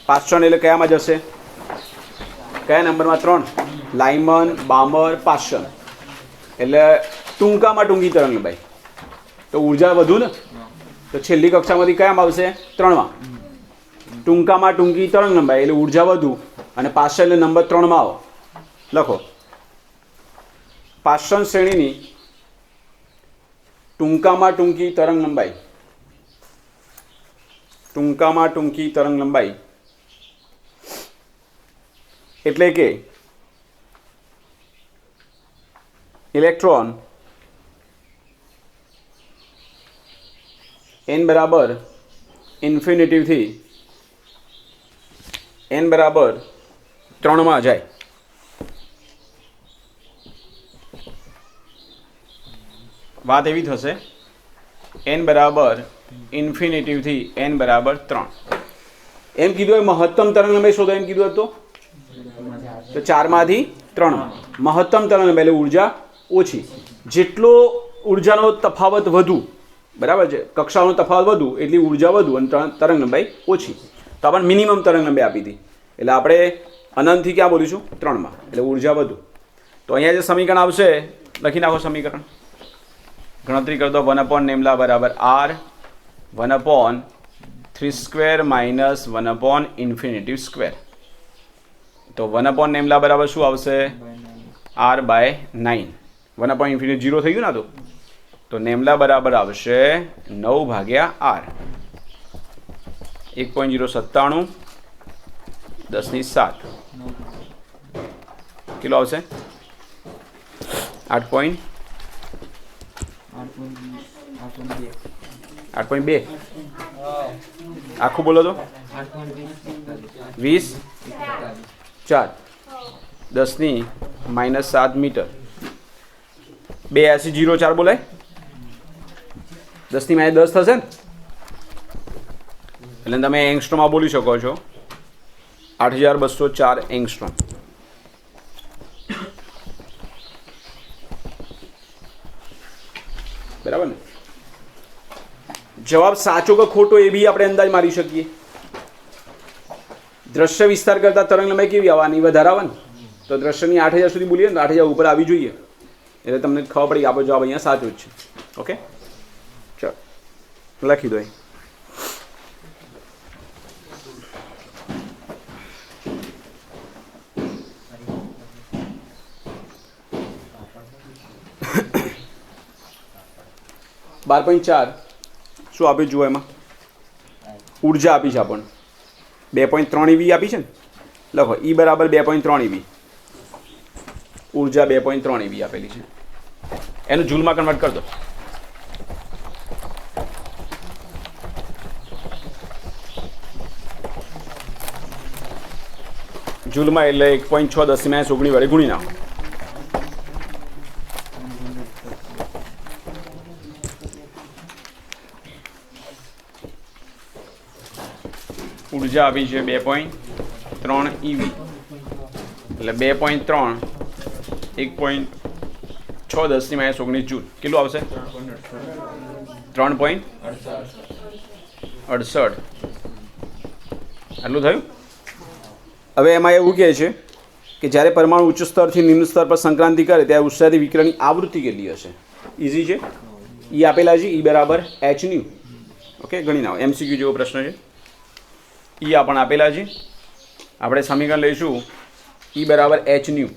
પાષણ એટલે કયામાં જશે? કયા નંબરમાં? 3. લાઇમન, બામર, પાષણ. એટલે ટૂંકામાં ટૂંકી તરંગ લંબાઈ. તો ઉર્જા વધુ ને, તો છેલ્લી કક્ષામાંથી કયામાં આવશે? 3માં. ટૂંકામાં ટૂંકી તરંગ લંબાઈ એટલે ઉર્જા વધુ, અને પાષણ એટલે નંબર 3માં આવો. લખો. પાષણ શ્રેણીની ટૂંકામાં ટૂંકી તરંગ લંબાઈ, ટૂંકામાં ટૂંકી તરંગ લંબાઈ એટલે કે ઇલેક્ટ્રોન n બરાબર ઇન્ફિનિટીથી n બરાબર 3માં જાય. વાત એવી થશે n બરાબર ઇન્ફિનિટીથી n બરાબર 3. એમ કીધું હોય મહત્તમ તરંગ લંબાઈ શોધો, એમ કીધું હતું. તો 4માંથી 3 મહત્તમ તરંગ લંબાઈ એટલે ઉર્જા ઓછી. જેટલો ઉર્જાનો તફાવત વધુ, બરાબર છે, કક્ષાનો તફાવત વધુ એટલી ઉર્જા વધુ અને તરંગ લંબાઈ ઓછી. તો આપણને મિનિમમ તરંગ લંબાઈ આપી હતી, એટલે આપણે અનંતથી ક્યાં બોલીશું? 3માં, એટલે ઉર્જા વધુ. તો અહીંયા જે સમીકરણ આવશે લખી નાખો. સમીકરણ ગણતરી કરી દો. 1/λ બરાબર r 1/3² માઇનસ 1/∞². તો 1/λ બરાબર શું આવશે? r/9. 1/∞ 0 થઈ ગયું ને. તો λ બરાબર આવશે 9/r. 1.097 10⁷. કેટલો આવશે? 8.2. આખું બોલો તો 20 4 10 -7 મીટર 82 0 4 બોલાય 10 -10 થશે ને એટલે તમે એંગસ્ટ્રોમમાં બોલી શકો છો 8204 એંગસ્ટ્રોમ. બરાબર ને. જવાબ સાચો કે ખોટો એ બી આપણે અંદાજ મારી શકીએ. દ્રશ્ય વિસ્તાર કરતા તરંગ લંબાઈ કેવી આવવાની વધારે આવે ને તો દ્રશ્યની 8000 સુધી બોલીએ ને તો 8000 ઉપર આવી જોઈએ એટલે તમને ખબર પડી આપણો જવાબ અહીંયા સાચો જ છે. ઓકે ચાલો લખી દો. બાર પોઈન્ટ 4 શું આપ્યું જુઓ એમાં ઉર્જા આપી છે આપણને 2.3 EV આપી છે ને લખો E બરાબર 2.3 EV ઉર્જા 2.3 EV આપેલી છે એનું જૂલમાં કન્વર્ટ કરી દો. જૂલમાં એટલે 1.6 10 -19 વડે ગુણી નાખો. ઉર્જા આપી છે 2.3 EV એટલે 2.3 1.6 10 -19 જૂલ કેટલું આવશે 3.68 આટલું થયું. હવે એમાં એવું કહે છે કે જ્યારે પરમાણુ ઉચ્ચ સ્તરથી નિમ્ન સ્તર પર સંક્રાંતિ કરે ત્યારે ઉત્સર્જિત વિકિરણની આવૃત્તિ કેટલી હશે. ઇઝી છે. ઈ આપેલા છે E બરાબર h ન્યુ. ઓકે ગણી નાખો MCQ જેવો પ્રશ્ન છે. ઈ આપણને આપેલા છે આપણે સમીકરણ લઈશું E બરાબર h ન્યુ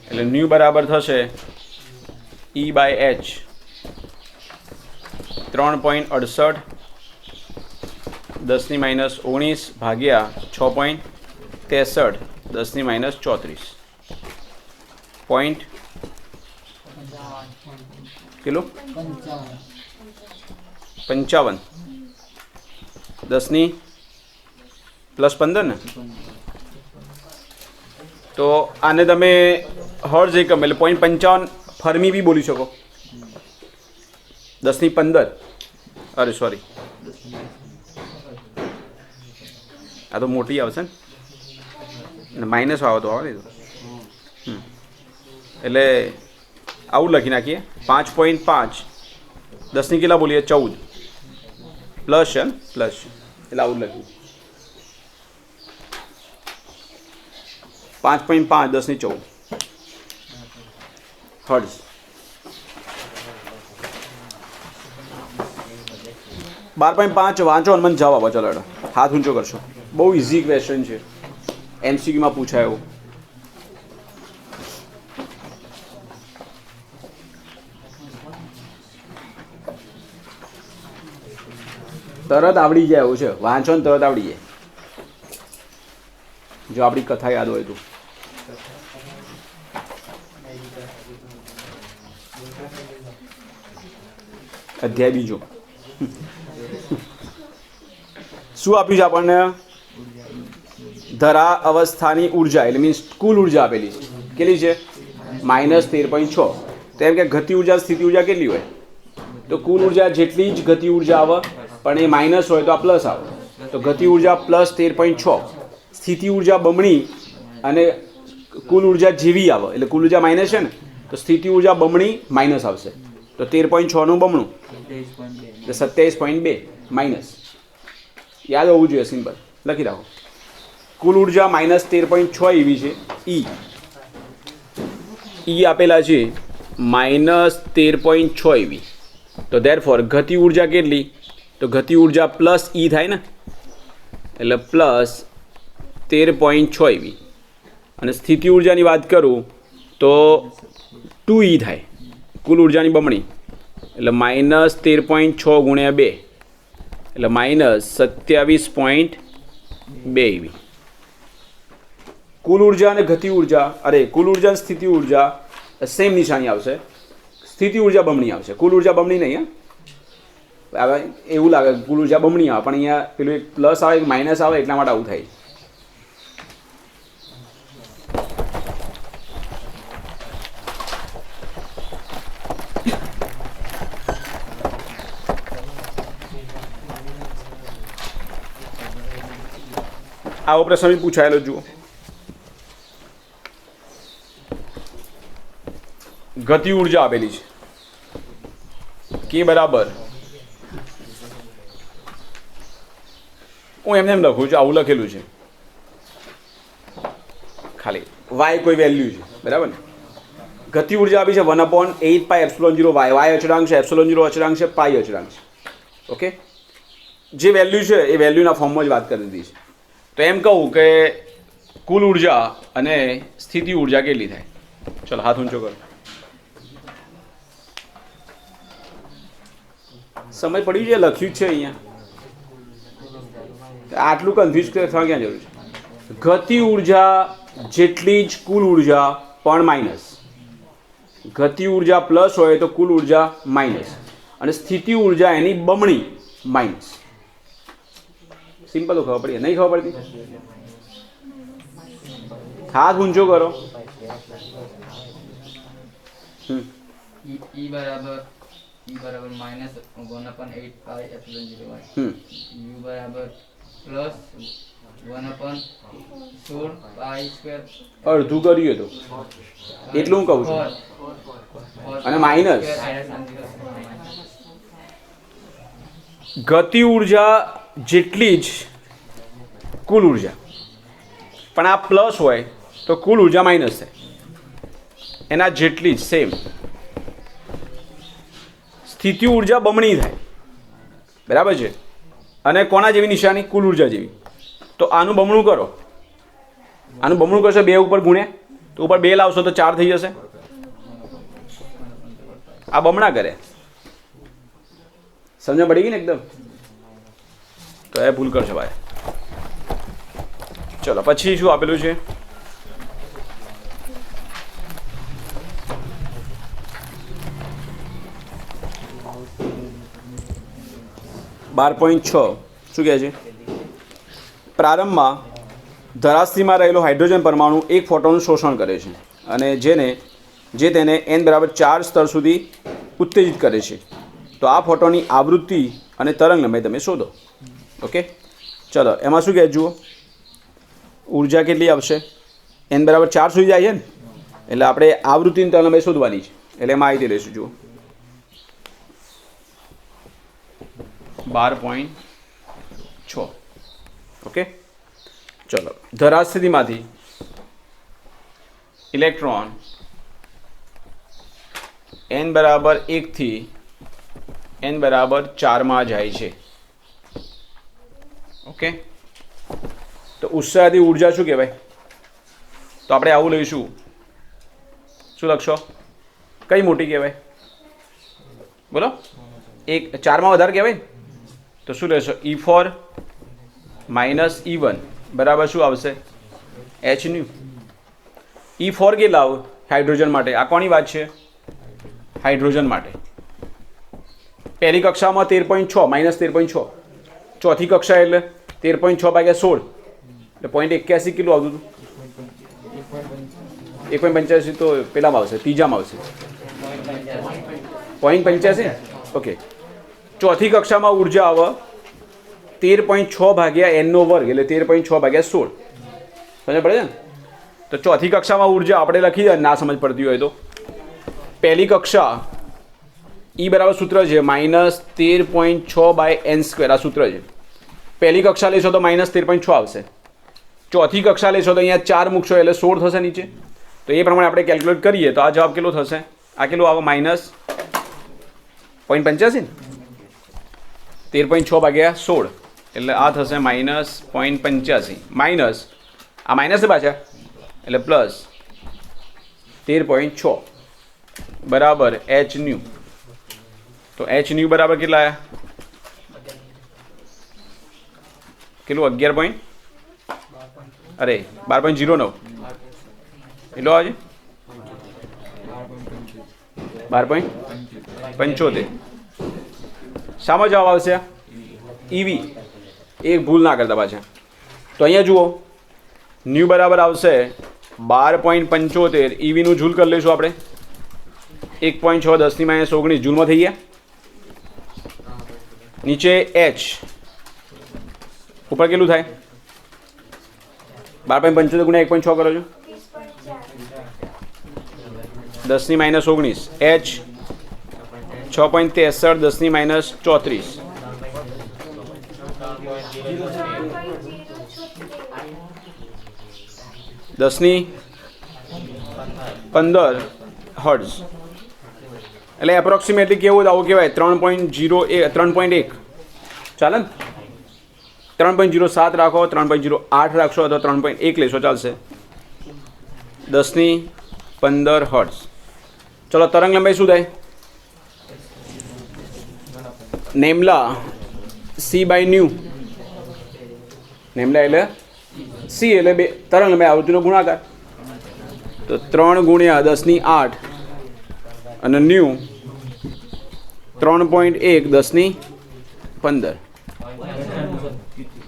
એટલે ન્યુ બરાબર થશે E/h 3.68 10 -19 ભાગ્યા 6.63 10 -34 પોઈન્ટ કેટલું 55 10 +15 ને તો આને તમે હર્ઝ એકમ એટલે 0.55 ફર્મી બી બોલી શકો 10⁻15 અરે સોરી આ તો મોટી આવશે ને માઇનસ આવે તો આવે ને એટલે આવું લખી નાખીએ 5.5 10 કેટલા બોલીએ 14 પ્લસ છે પ્લસ એટલે આવું લખ્યું 5.5 10 14 હર્ટ્ઝ. બાર 5 વાંચો અને મને જવાબ આપો. ચલો હાથ ઊંચો કરશો. બહુ ઇઝી ક્વેશ્ચન છે MCQમાં પૂછાયો. તરત આવડી જાય એવું છે. વાંચો ને તરત આવડી જાય જો આપણી કથા યાદ હોય તો. અધ્યાય બીજો શું આપ્યું છે આપણને ધરા અવસ્થાની ઉર્જા એટલે મીન્સ કુલ ઉર્જા આપેલી છે કેટલી છે -13.6. તો એમ કે ગતિ ઉર્જા સ્થિતિ ઉર્જા કેટલી હોય તો કુલ ઉર્જા જેટલી જ ગતિ ઉર્જા આવે પણ એ માઇનસ હોય તો આ પ્લસ આવે તો ગતિ ઉર્જા +13.6 સ્થિતિ ઉર્જા બમણી અને કુલ ઉર્જા જેવી આવે એટલે કુલ ઉર્જા માઇનસ છે ને તો સ્થિતિ ઉર્જા બમણી માઇનસ આવશે તો 13.6 નું બમણું તો 27.2 માઇનસ યાદ હોવું જોઈએ. સિમ્પલ લખી રાખો. કુલ ઉર્જા -13.6 EV છે. ઈ આપેલા છે -13.6 EV તો ધેરફોર ગતિ ઉર્જા કેટલી તો ગતિ ઉર્જા પ્લસ E થાય ને એટલે +13.6 EV અને સ્થિતિ ઉર્જાની વાત કરું તો 2E થાય કુલ ઉર્જાની બમણી એટલે -13.6 ગુણ્યા 2 એટલે -27.2 EV. કુલ ઉર્જા અને ગતિ ઉર્જા કુલ ઉર્જા અને સ્થિતિ ઉર્જા સેમ નિશાની આવશે. સ્થિતિ ઉર્જા બમણી આવશે કુલ ઉર્જા બમણી નહીં હવે એવું લાગે કુલ ઉર્જા બમણી આવે, પણ અહીંયા પેલું એક પ્લસ આવે એક માઇનસ આવે એટલા માટે આવું થાય. આવો પ્રશ્ન બી પૂછાયેલો જુઓ. ગતિ ઉર્જા આપેલી છે કે બરાબર, હું એમને એમ લખું છું, આવું લખેલું છે ખાલી વાય કોઈ વેલ્યુ છે બરાબર ને. ગતિ ઉર્જા આપી છે 1/8πε0 વાય, વાય અચળાંક છે, ε0 અચળાંક છે, પાઈ અચળાંક છે. ઓકે, જે વેલ્યુ છે એ વેલ્યુના ફોર્મમાં જ વાત કરી દીધી છે. તો એમ કહું કે કુલ ઉર્જા અને સ્થિતિ ઉર્જા કેટલી થાય? ચલો હાથ ઊંચો કરો. સમય પડી જાય, લખ્યું જ છે અહીંયા. આટલું કન્ફ્યુઝ થવા ક્યાં જરૂર છે? ગતિ ઉર્જા જેટલી જ કુલ ઉર્જા પણ માઇનસ. ગતિ ઉર્જા પ્લસ હોય તો કુલ ઉર્જા માઇનસ, અને સ્થિતિ ઉર્જા એની બમણી માઇનસ. સિમ્પલ. તો ખબર પડી? નહીં ખબર પડતી? હાથ ઊંચો કરો. E બરાબર -1/8πε0y, U બરાબર +1/16π². અડધું કરીએ તો એટલું હું કહું છું. અને માઇનસ ગતિ ઉર્જા જેટલી જ કુલ ઉર્જા, પણ આ પ્લસ હોય તો કુલ ઉર્જા માઇનસ થાય, એના જેટલી જ સેમ. સ્થિતિ ઉર્જા બમણી થાય બરાબર છે, અને કોના જેવી નિશાની? કુલ ઉર્જા જેવી. તો આનું બમણું કરો, આનું બમણું કરશો 2 ઉપર ગુણ્યા, તો ઉપર 2 લાવશો તો 4 થઈ જશે. આ બમણા કરે. સમજ પડી ગઈ ને એકદમ? તો એ ભૂલ કરશો ભાઈ. ચલો પછી શું આપેલું છે? .6 શું કહે છે? પ્રારંભમાં ધરાસ્થિતિમાં રહેલો હાઇડ્રોજન પરમાણુ એક ફોટોનું શોષણ કરે છે, અને જે તેને n બરાબર 4 સ્તર સુધી ઉત્તેજિત કરે છે. તો આ ફોટોની આવૃત્તિ અને તરંગ લંબાઈ તમે શોધો. ઓકે, ચલો એમાં શું કહે જુઓ? ઉર્જા કેટલી આવશે? n બરાબર 4 સુધી જાય છે ને, એટલે આપણે આવૃત્તિની તરંગ લંબાઈ શોધવાની છે. એટલે એમાં આવી લઈશું જુઓ 12.6. ઓકે, ચલો ધરાસ્થિતિમાંથી ઇલેક્ટ્રોન n બરાબર 1 થી n બરાબર 4 માં જાય છે. ઓકે, તો ઉત્સાહથી ઉર્જા શું કહેવાય? તો આપણે આવું લઈશું. શું લખશો? કઈ મોટી કહેવાય? બોલો. 4 માં વધારે કહેવાય તો શું લેશો? E4 - E1 બરાબર શું આવશે? h². E4 કેટલા આવો હાઇડ્રોજન માટે? આ કોની વાત છે? હાઇડ્રોજન માટે. પહેલી કક્ષામાં 13.6 -13.6, ચોથી કક્ષા એટલે 13.6 / 16 એટલે 0.81 કિલો આવતું હતું. 1.85 તો પેલામાં આવશે, ત્રીજામાં આવશે 0.85. ઓકે, ચોથી કક્ષામાં ઉર્જા આવે 13.6 / n² એટલે 13.6 / 16. સમજ પડે ને? તો ચોથી કક્ષામાં ઉર્જા આપણે લખી દે, ના સમજ પડતી હોય તો. પહેલી કક્ષા E બરાબર સૂત્ર છે -13.6 / n². આ સૂત્ર છે. પહેલી કક્ષા લેશો તો -13.6 આવશે. ચોથી કક્ષા લેશો તો અહીંયા 4 મૂકશો એટલે 16 થશે નીચે. તો એ પ્રમાણે આપણે કેલ્ક્યુલેટ કરીએ તો આ જવાબ કેટલો થશે? આ કેટલું આવે? -0.85 ને, 13.6 / 16 એટલે આ થશે -0.85 માઇનસ આ માઇનસ છે પાછા એટલે પ્લસ 13.6 બરાબર h². તો h² બરાબર કેટલા આવ્યા? કેટલું? 11. અરે 12.09 એટલો આવે છે? 12.75. શામાં જવાબ આવશે? ઈવી. એક ભૂલ ના કરતા પાછા. તો અહીંયા જુઓ ન્યૂ બરાબર આવશે 12.75. ઈવીનું જૂલ કરી લઈશું આપણે. 1.6 10 ની -19 જૂલમાં થઈ ગયા. નીચે એચ ઉપર કેટલું થાય? 12.75 ગુણ્યા 1.6 કરો છો 10 ની -19. એચ 6.63 10 ની -34. 10 ની 15 હર્ટ્ઝ. એટલે એપ્રોક્સિમેટલી કેવું આવું કહેવાય? 3.1 ચાલે ને? 3.07 રાખો, 3.08 રાખશો અથવા 3.1 લેશો ચાલશે. 10 ની 15 હર્ટ્ઝ. ચલો તરંગ લંબાઈ શું થાય? નેમલા સી બાય ન્યૂ. નેમલા એટલે સી એટલે બે તરંગ લંબાઈ આવૃત્તિનો ગુણાકાર. તો 3 ગુણ્યા 10 ની 8 અને ન્યૂ 3.1 10 ની 15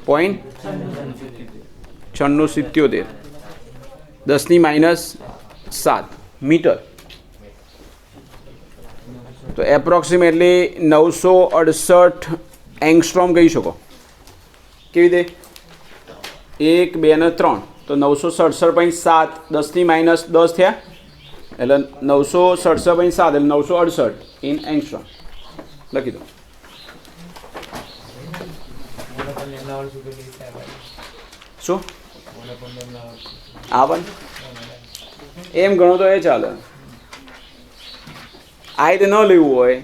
.9677 10 ની -7 મીટર. તો એપ્રોક્સિમેટલી 968 એંગસ્ટ્રોમ કહી શકો. કેવી રીતે? 1 2 અને 3 તો 967.7 10 ની -10 થયા એટલે 967.7 એટલે 968 ઇન એંગસ્ટ્રોમ લખી દો. શું આવન એમ ગણો તો એ ચાલે. આ રીતે ન લેવું હોય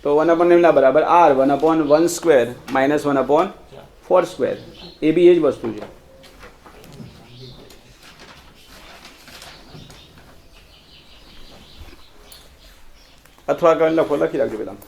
તો 1/λ બરાબર r 1/1² -1/4². એ બી એ જ વસ્તુ છે. અથવા કઈ લખો, લખી રાખજો પેલા.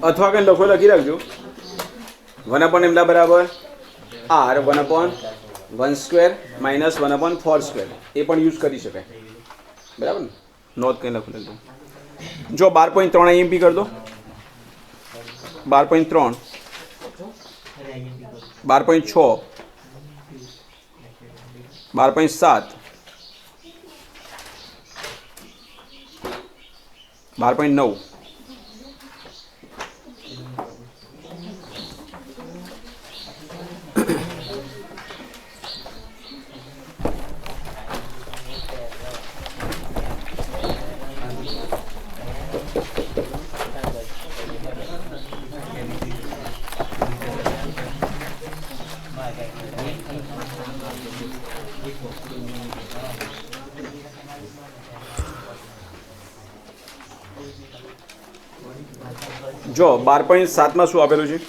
અથવા કંઈ લખો, લખી રાખજો. 1/λ બરાબર r 1/1² -1/4². એ પણ યુઝ કરી શકાય. બરાબર ને? નોટ કંઈ લખો, લખજો. જો 12.3 IMP કરી દો. 12.3 12.6 12.7 12.9 12.8 જો 12.7 શું આપેલું છે?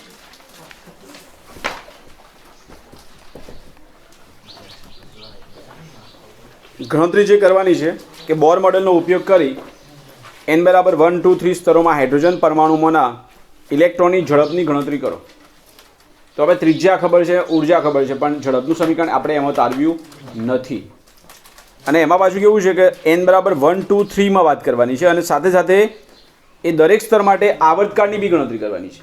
ગણતરી જે કરવાની છે કે બોર મોડેલનો ઉપયોગ કરી n બરાબર 1, 2, 3 સ્તરોમાં હાઇડ્રોજન પરમાણુઓના ઇલેક્ટ્રોનની ઝડપની ગણતરી કરો. તો હવે ત્રિજ્યા ખબર છે, ઉર્જા ખબર છે, પણ ઝડપનું સમીકરણ આપણે એમાં તારવ્યું નથી. અને એમાં પાછું કેવું છે કે n બરાબર 1, 2, 3માં વાત કરવાની છે અને સાથે સાથે એ દરેક સ્તર માટે આવર્તકાળની બી ગણતરી કરવાની છે.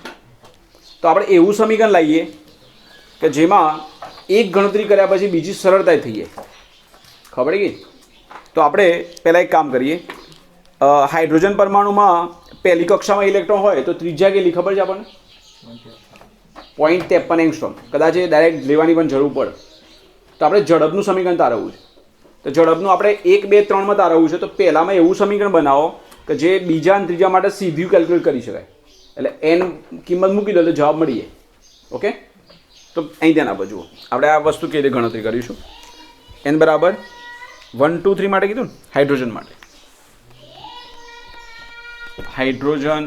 તો આપણે એવું સમીકરણ લાવીએ કે જેમાં એક ગણતરી કર્યા પછી બીજી સરળતાથી થઈ જાય. ખબર પડી ગઈ? તો આપણે પહેલાં એક કામ કરીએ. હાઇડ્રોજન પરમાણુમાં પહેલી કક્ષામાં ઇલેક્ટ્રોન હોય તો ત્રિજ્યા કેટલી ખબર છે આપણને? 0.53 એંગસ્ટ્રોમ. કદાચ એ ડાયરેક્ટ લેવાની પણ જરૂર પડે. તો આપણે ઝડપનું સમીકરણ તારવવું છે. તો ઝડપનું આપણે 1, 2, 3માં તારવવું છે. તો પહેલામાં એવું સમીકરણ બનાવો કે જે બીજા અને ત્રીજા માટે સીધું કેલ્ક્યુલેટ કરી શકાય. એટલે n કિંમત મૂકી દો તો જવાબ મળી જાય. ઓકે? તો અહીં ધ્યાન આપો. જુઓ આપણે આ વસ્તુ કેવી રીતે ગણતરી કરીશું. n બરાબર 1, 2, 3 માટે કીધું ને, હાઇડ્રોજન માટે. હાઇડ્રોજન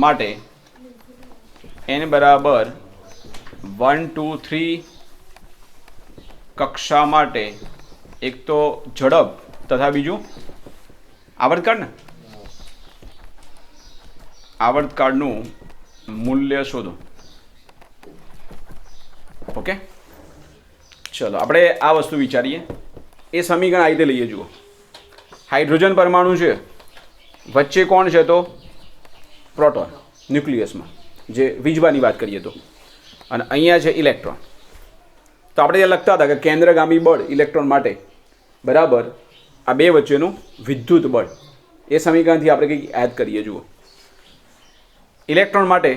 માટે n બરાબર 1, 2, 3 કક્ષા માટે એક તો ઝડપ તથા બીજું આવર્તકાળ ને, આવર્તકાળનું મૂલ્ય શોધો. ઓકે, ચલો આપણે આ વસ્તુ વિચારીએ. એ સમીકરણ આ રીતે લઈએ. જુઓ, હાઇડ્રોજન પરમાણુ છે, વચ્ચે કોણ છે? તો પ્રોટોન ન્યુક્લિયસમાં, જે વીજવાની વાત કરીએ તો, અને અહીંયા છે ઇલેક્ટ્રોન. તો આપણે ત્યાં લખતા હતા કે કેન્દ્રગામી બળ ઇલેક્ટ્રોન માટે બરાબર આ બે વચ્ચેનું વિદ્યુત બળ. એ સમીકરણથી આપણે કંઈક યાદ કરીએ. જુઓ, ઇલેક્ટ્રોન માટે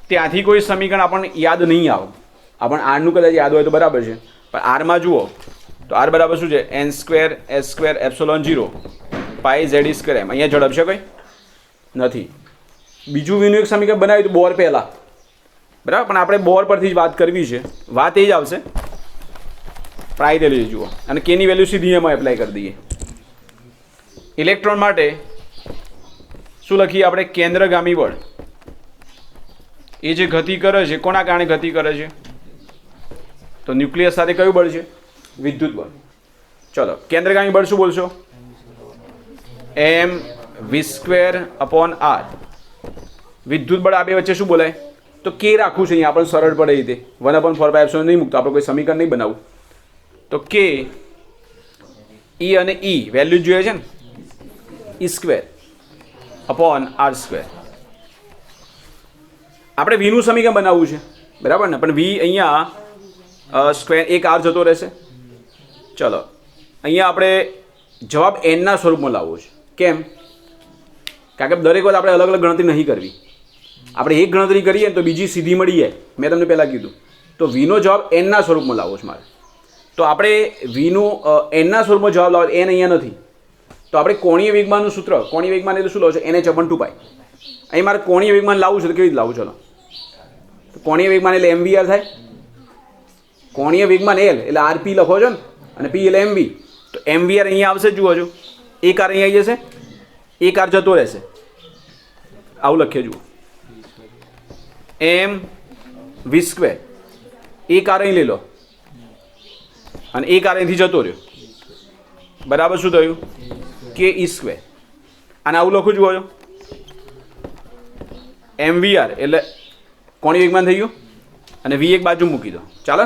ત્યાંથી કોઈ સમીકરણ આપણને યાદ નહીં આવે. આપણને આરનું કદાચ યાદ હોય તો બરાબર છે, પણ આરમાં જુઓ તો આર બરાબર શું છે? n² s² ε0 પાઈ z². અહીંયા ઝડપ છે કોઈ નથી. બીજું વીનું એક સમીકરણ બનાવ્યું હતું બોર પહેલાં, બરાબર, પણ આપણે બોર પરથી જ વાત કરવી છે. વાત એ જ આવશે. પ્રાઈ દે લઈએ. જુઓ, અને કેની વેલ્યુ સીધી એમાં એપ્લાય કરી દઈએ. ઇલેક્ટ્રોન માટે શું લખીએ આપણે? કેન્દ્રગામી બળ. એ જે ગતિ કરે છે કોના કારણે ગતિ કરે છે? તો ન્યુક્લિયસ સાથે કયું બળ છે? વિદ્યુત બળ. ચલો, કેન્દ્રગામી બળ શું બોલશો? mv²/r. વિદ્યુત બળ આ બે વચ્ચે શું બોલાય? તો કે રાખવું છે અહીંયા આપણને સરળ પડે રીતે. 1/4π નહીં મૂકતો, આપણે કોઈ સમીકરણ નહીં બનાવવું. તો કે E અને E વેલ્યુ જોઈએ છે ને, E²/r². આપણે વીનું સમીકરણ બનાવવું છે, બરાબર ને? પણ વી અહીંયા સ્ક્વેર એક આર જતો રહેશે. ચલો, અહીંયા આપણે જવાબ એનના સ્વરૂપમાં લાવવો છે. કેમ? કારણ કે દરેક વખત આપણે અલગ અલગ ગણતરી નહીં કરવી. આપણે એક ગણતરી કરીએ તો બીજી સીધી મળી જાય. મેં તમને પહેલાં કીધું. તો વીનો જવાબ એનના સ્વરૂપમાં લાવવો છે મારે. તો આપણે વીનું એનના સ્વરૂપમાં જવાબ લાવો. એન અહીંયા નથી. તો આપણે કોણીય વેગમાનનું સૂત્ર, કોણીય વેગમાન એટલે શું લાવો છો? NH/2π. અહીં મારે કોણીય વેગમાન લાવવું છે તો કેવી રીતે લાવું? ચલો, તો કોણીય વેગમાન એટલે mvr થાય. કોણીય વેગમાન L એટલે rp લખો છો ને, અને p એટલે mv. તો mvr અહીંયા આવશે. જુઓ છો, એક આર અહીંયા આવી જશે, એક આર જતો રહેશે. આવું લખીએ. જુઓ, mv². એક આર અહીં લઈ લો અને એક આર અહીંથી જતો રહ્યો. બરાબર શું થયું? ke². અને આવું લખું. જુઓ છો, mvr એટલે કોણીય વેગમાન થઈ ગયું, અને v એક બાજુ મૂકી દો. ચાલો,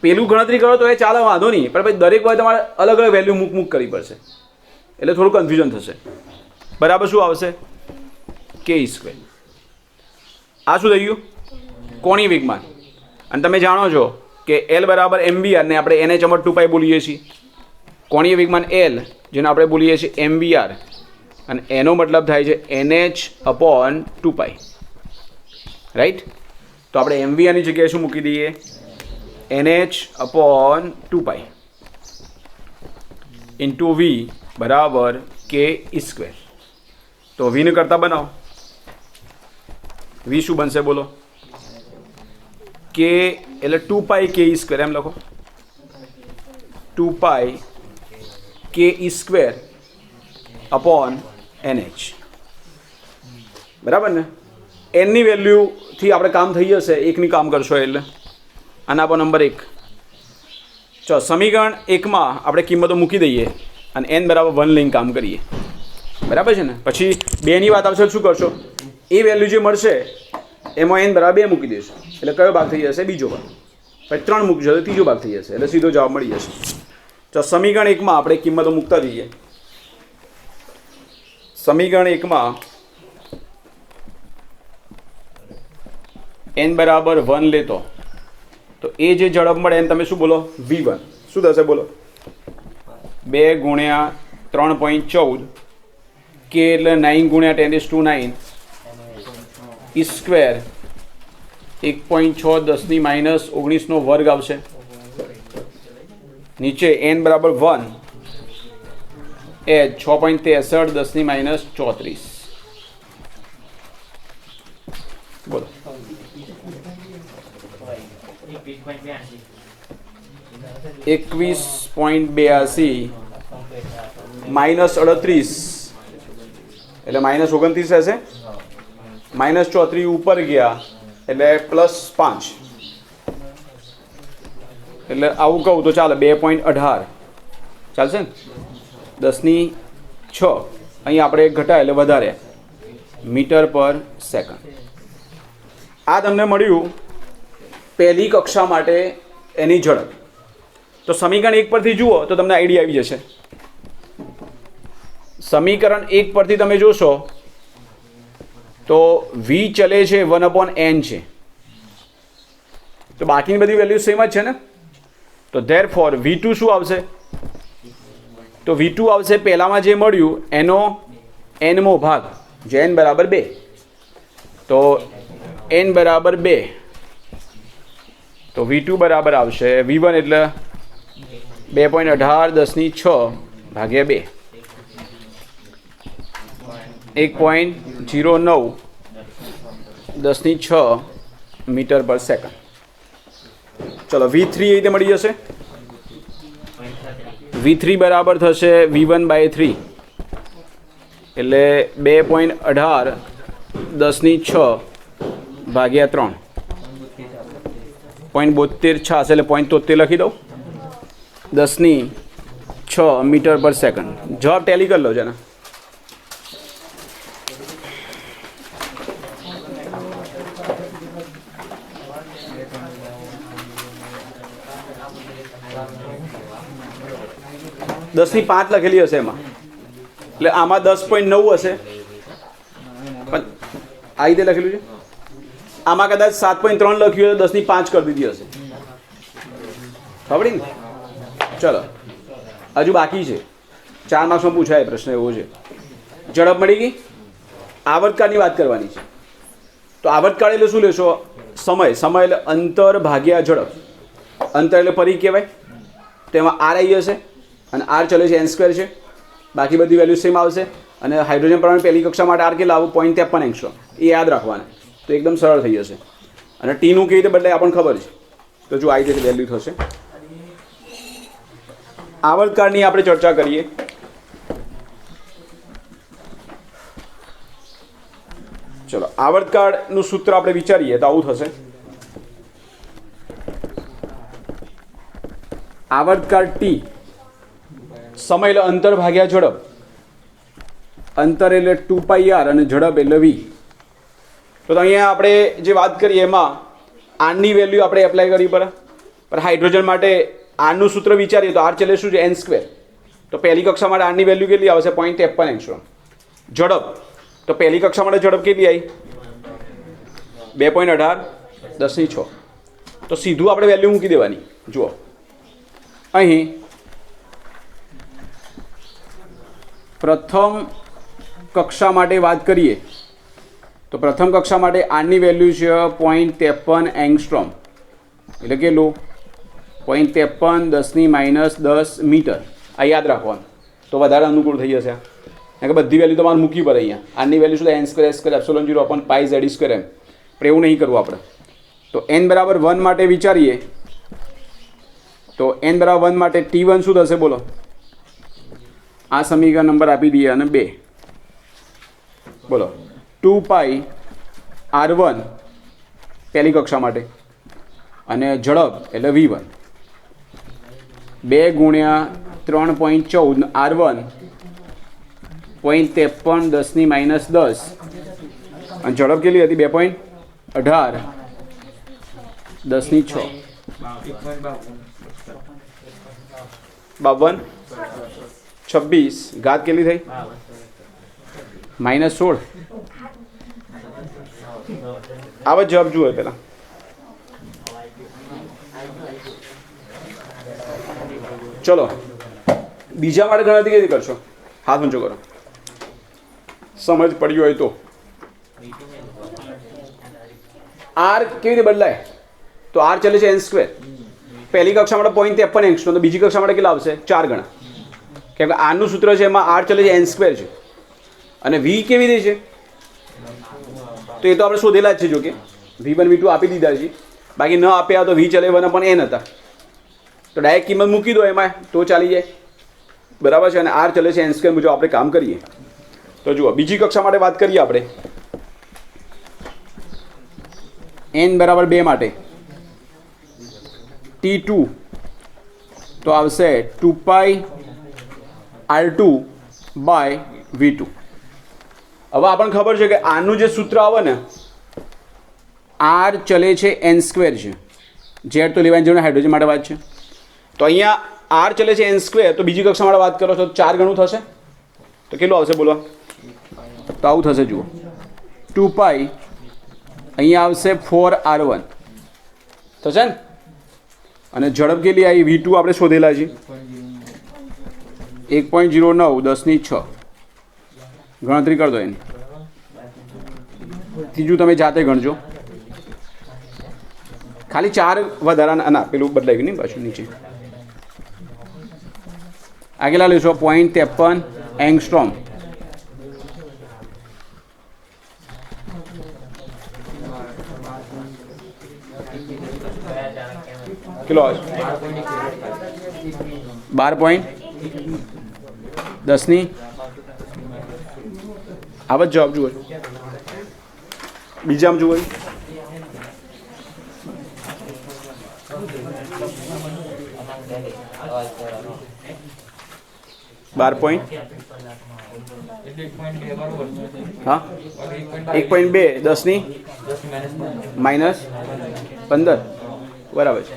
પેલું ગણતરી કરો તો એ ચાલે, વાંધો નહીં. પણ પછી દરેક વખતે તમારે અલગ અલગ વેલ્યુ મૂક કરવી પડશે, એટલે થોડું કન્ફ્યુઝન થશે. બરાબર શું આવશે? ke². આ શું થઈ ગયું? કોણીય વેગમાન. અને તમે જાણો છો કે L બરાબર mvr ને આપણે NH/2π બોલીએ છીએ. કોણીય વેગમાન L જેને આપણે બોલીએ છીએ mvr, અને એનો મતલબ થાય છે NH/2π. રાઈટ? તો આપણે mvr ની જગ્યાએ શું મૂકી દઈએ? NH/2π ઇન્ટુ v બરાબર ke². તો vને કરતા બનાવો. વી શું બનશે બોલો? કે એટલે 2π કે સ્ક્વેર એમ લખો, 2π કે સ્ક્વેર અપોન NH, બરાબર ને? એનની વેલ્યુથી આપણે કામ થઈ જશે, એકની કામ કરશો એટલે આના પર નંબર 1. ચલો સમીકરણ 1માં આપણે કિંમતો મૂકી દઈએ અને n બરાબર 1 લઈને કામ કરીએ, બરાબર છે ને? પછી 2ની વાત આવશે શું કરશો? એ વેલ્યુ જે મળશે એમાં n બરાબર 2 મૂકી દેશો એટલે કયો ભાગ થઈ જશે? બીજો ભાગ. પછી 3 મૂકશો તો ત્રીજો ભાગ થઈ જશે એટલે સીધો જવાબ મળી જશે. તો સમીકરણ 1માં આપણે કિંમતો મૂકતા જઈએ. સમીકરણ 1માં n બરાબર 1 લેતો તો એ જે ઝડપ મળે એને તમે શું બોલો? v1. શું થશે બોલો? 2 ગુણ્યા 3.14 કે એટલે 9 ગુણ્યા 10⁹ સ્ક્વેર 1.6 10ની માઇનસ 19નો વર્ગ આવશે. નીચે n બરાબર 1 એ 6.63 10ની માઇનસ 34. બોલો 21.82 માઇનસ 38 એટલે માઇનસ 29 હશે. માઇનસ 34 ઉપર ગયા એટલે +5 એટલે આવું કહું તો ચાલે 2.18 ચાલશે ને? 10ની 6 અહીં આપણે ઘટાય એટલે વધારે મીટર પર સેકન્ડ. આ તમને મળ્યું પહેલી કક્ષા માટે એની ઝડપ. તો સમીકરણ 1 પરથી જુઓ તો તમને આઈડિયા આવી જશે. સમીકરણ 1 પરથી તમે જોશો તો v ચલે છે 1/n છે, તો બાકીની બધી વેલ્યુ સેમ જ છે ને? તો ધેરફોર v2 શું આવશે? તો v2 આવશે પહેલામાં જે મળ્યું એનો nમો ભાગ, જે n બરાબર 2. તો n બરાબર 2 તો v2 બરાબર આવશે v1 એટલે 2.18 10ની 6 ભાગ્યા 2 1.09 10ની 6 મીટર પર સેકન્ડ. ચલો v3 એ રીતે મળી જશે. v3 બરાબર થશે v1/3 એટલે 2.18 10ની 6 ભાગ્યા 3 0.72 છાસ એટલે 0.73 લખી દઉં 10ની 6 મીટર પર સેકન્ડ. જવાબ ટેલી કરી લો છે ને? દસની 5 લખેલી હશે એમાં એટલે આમાં 10.9 હશે, પણ આ રીતે લખેલું છે. આમાં કદાચ 7.3 લખ્યું હોય તો 10ની 5 કરી દીધી હશે. ખબર ને? ચલો હજુ બાકી છે. 4 માર્ક્સમાં પૂછાય પ્રશ્ન એવો છે. ઝડપ મળી ગઈ. આવર્તકાળની વાત કરવાની છે. તો આવર્તકાળ એટલે શું લેશો? સમય. સમય એટલે અંતર ભાગ્યા ઝડપ. અંતર એટલે પરિઘ કહેવાય. તો એમાં r આવી જશે અને r ચલે છે n² છે. બાકી બધી વેલ્યુ સેમ આવશે. અને હાઇડ્રોજન પરમાણુ પહેલી કક્ષા માટે r કેટલા આવું 0.53 એંગસ્ટ્રોમ એ યાદ રાખવાના. તો એકદમ સરળ થઈ જશે. અને ટીનું કેવી રીતે બદલાય આપણને ખબર છે. તો જો આવી રીતે વેલ્યુ થશે. આવર્તકાળની આપણે ચર્ચા કરીએ. ચલો આવર્તકાળનું સૂત્ર આપણે વિચારીએ તો આવું થશે. આવર્તકાળ t, સમય એટલે અંતર ભાગ્યા ઝડપ. અંતર એટલે 2πr અને ઝડપ એટલે v. તો અહીંયા આપણે જે વાત કરીએ એમાં આરની વેલ્યુ આપણે એપ્લાય કરી પર હાઇડ્રોજન માટે આરનું સૂત્ર વિચારીએ તો આર ચલે શું છે? n². તો પહેલી કક્ષા માટે આરની વેલ્યુ કેટલી આવશે? 0.53 એંગસ્ટ્રોમ. ઝડપ તો પહેલી કક્ષા માટે ઝડપ કેટલી આવી? 2.18 10ની 6. તો સીધું આપણે વેલ્યુ મૂકી દેવાની. જુઓ અહીં પ્રથમ કક્ષા માટે વાત કરીએ તો પ્રથમ કક્ષા માટે આરની વેલ્યુ છે 0.53 એંગસ્ટ્રોમ એટલે કેટલું? 0.53 10ની માઇનસ 10 મીટર. આ યાદ રાખવાનું તો વધારે અનુકૂળ થઈ જશે. કારણ કે બધી વેલ્યુ તમારે મૂકવી પડે અહીંયા. આરની વેલ્યુ શું? n² s² ε0 pi z² એમ. પણ એવું નહીં કરવું આપણે. તો n બરાબર 1 માટે વિચારીએ તો n બરાબર 1 માટે t1 શું થશે બોલો? આ સમીકરણ નંબર આપી દઈએ અને 2 બોલો 2 પાઈ r1 પહેલી કક્ષા માટે અને ઝડપ એટલે v1 2 ગુણ્યા 3.14 r1 0.53 10 ની -10 અને ઝડપ કેટલી હતી 2.18 10 ની 6 52 26 ઘાત કેટલી થઈ -16. આવા જવાબ જુઓ પહેલા. ચલો બીજા માટે ગણતરી કેવી રીતે કરશો? હાથ ઊંચો કરો. સમજ પડી હોય તો આર કેવી રીતે બદલાય? તો આર ચાલે છે n². પહેલી કક્ષા માટે 0.53 એંગસ્ટ્રોમ, તો બીજી કક્ષા માટે કેટલા આવશે? 4 ગણા. કેમ કે આરનું સૂત્ર છે એમાં આર ચાલે છે n² છે અને વી કેવી રીતે છે તો એ તો આપણે શોધેલા જ છે. જો કે v1 v2 આપી દીધા છે, બાકી ન આપ્યા તો વી ચાલે 1/n હતા, તો ડાયરેક્ટ કિંમત મૂકી દો એમાં તો ચાલી જાય. બરાબર છે. અને આર ચાલે છે n² મુજબ આપણે કામ કરીએ. તો જુઓ બીજી કક્ષા માટે વાત કરીએ આપણે. n બરાબર 2 માટે t2 તો આવશે 2 પાઈ r2 બાય v2. હવે આપણને ખબર છે કે આનું જે સૂત્ર આવે ને આર ચલે છે n² છે, ઝેડ તો લેવાની જરૂર હાઇડ્રોજન માટે વાત છે. તો અહીંયા આર ચલે છે n², તો બીજી કક્ષા માટે વાત કરો તો 4 ગણું થશે. તો કેટલું આવશે બોલો? તો આવું થશે જુઓ 2 પાઈ અહીંયા આવશે 4r1 થશે ને, અને ઝડપ કેટલી આવી v2 આપણે શોધેલા છે 1.09 10 ની 6. ગણતરી કરી દો એની. ત્રીજું તમે જાતે ગણજો. ખાલી 4 વધારાના ના પેલું બદલાઈ ગયું નહીં પાછું નીચે. આગળ લેશો 0.53 એંગસ્ટ્રોમ. કેટલો આવે? 12.10 ની આવા જ જવાબ જુઓ. બીજામાં જુઓ 12 હા 1.2 10 ની -15 બરાબર છે.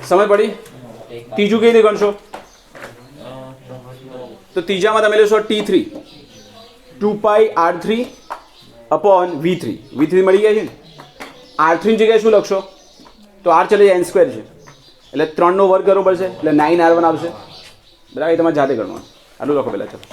સમજ પડી? ત્રીજું કઈ રીતે ગણશો? તો ત્રીજામાં તમે લેશો t3 2 પાઈ r3 અપોન v3. v3 મળી ગયા છે ને, r3 ની જગ્યાએ શું લખશો? તો r ચલે n² છે એટલે 3 નો વર્ગ કરવો પડશે એટલે 9r1 આવશે. બરાબર? એ તમારે જાતે ગણવાનું. આટલું લખો પહેલાં. ચાલો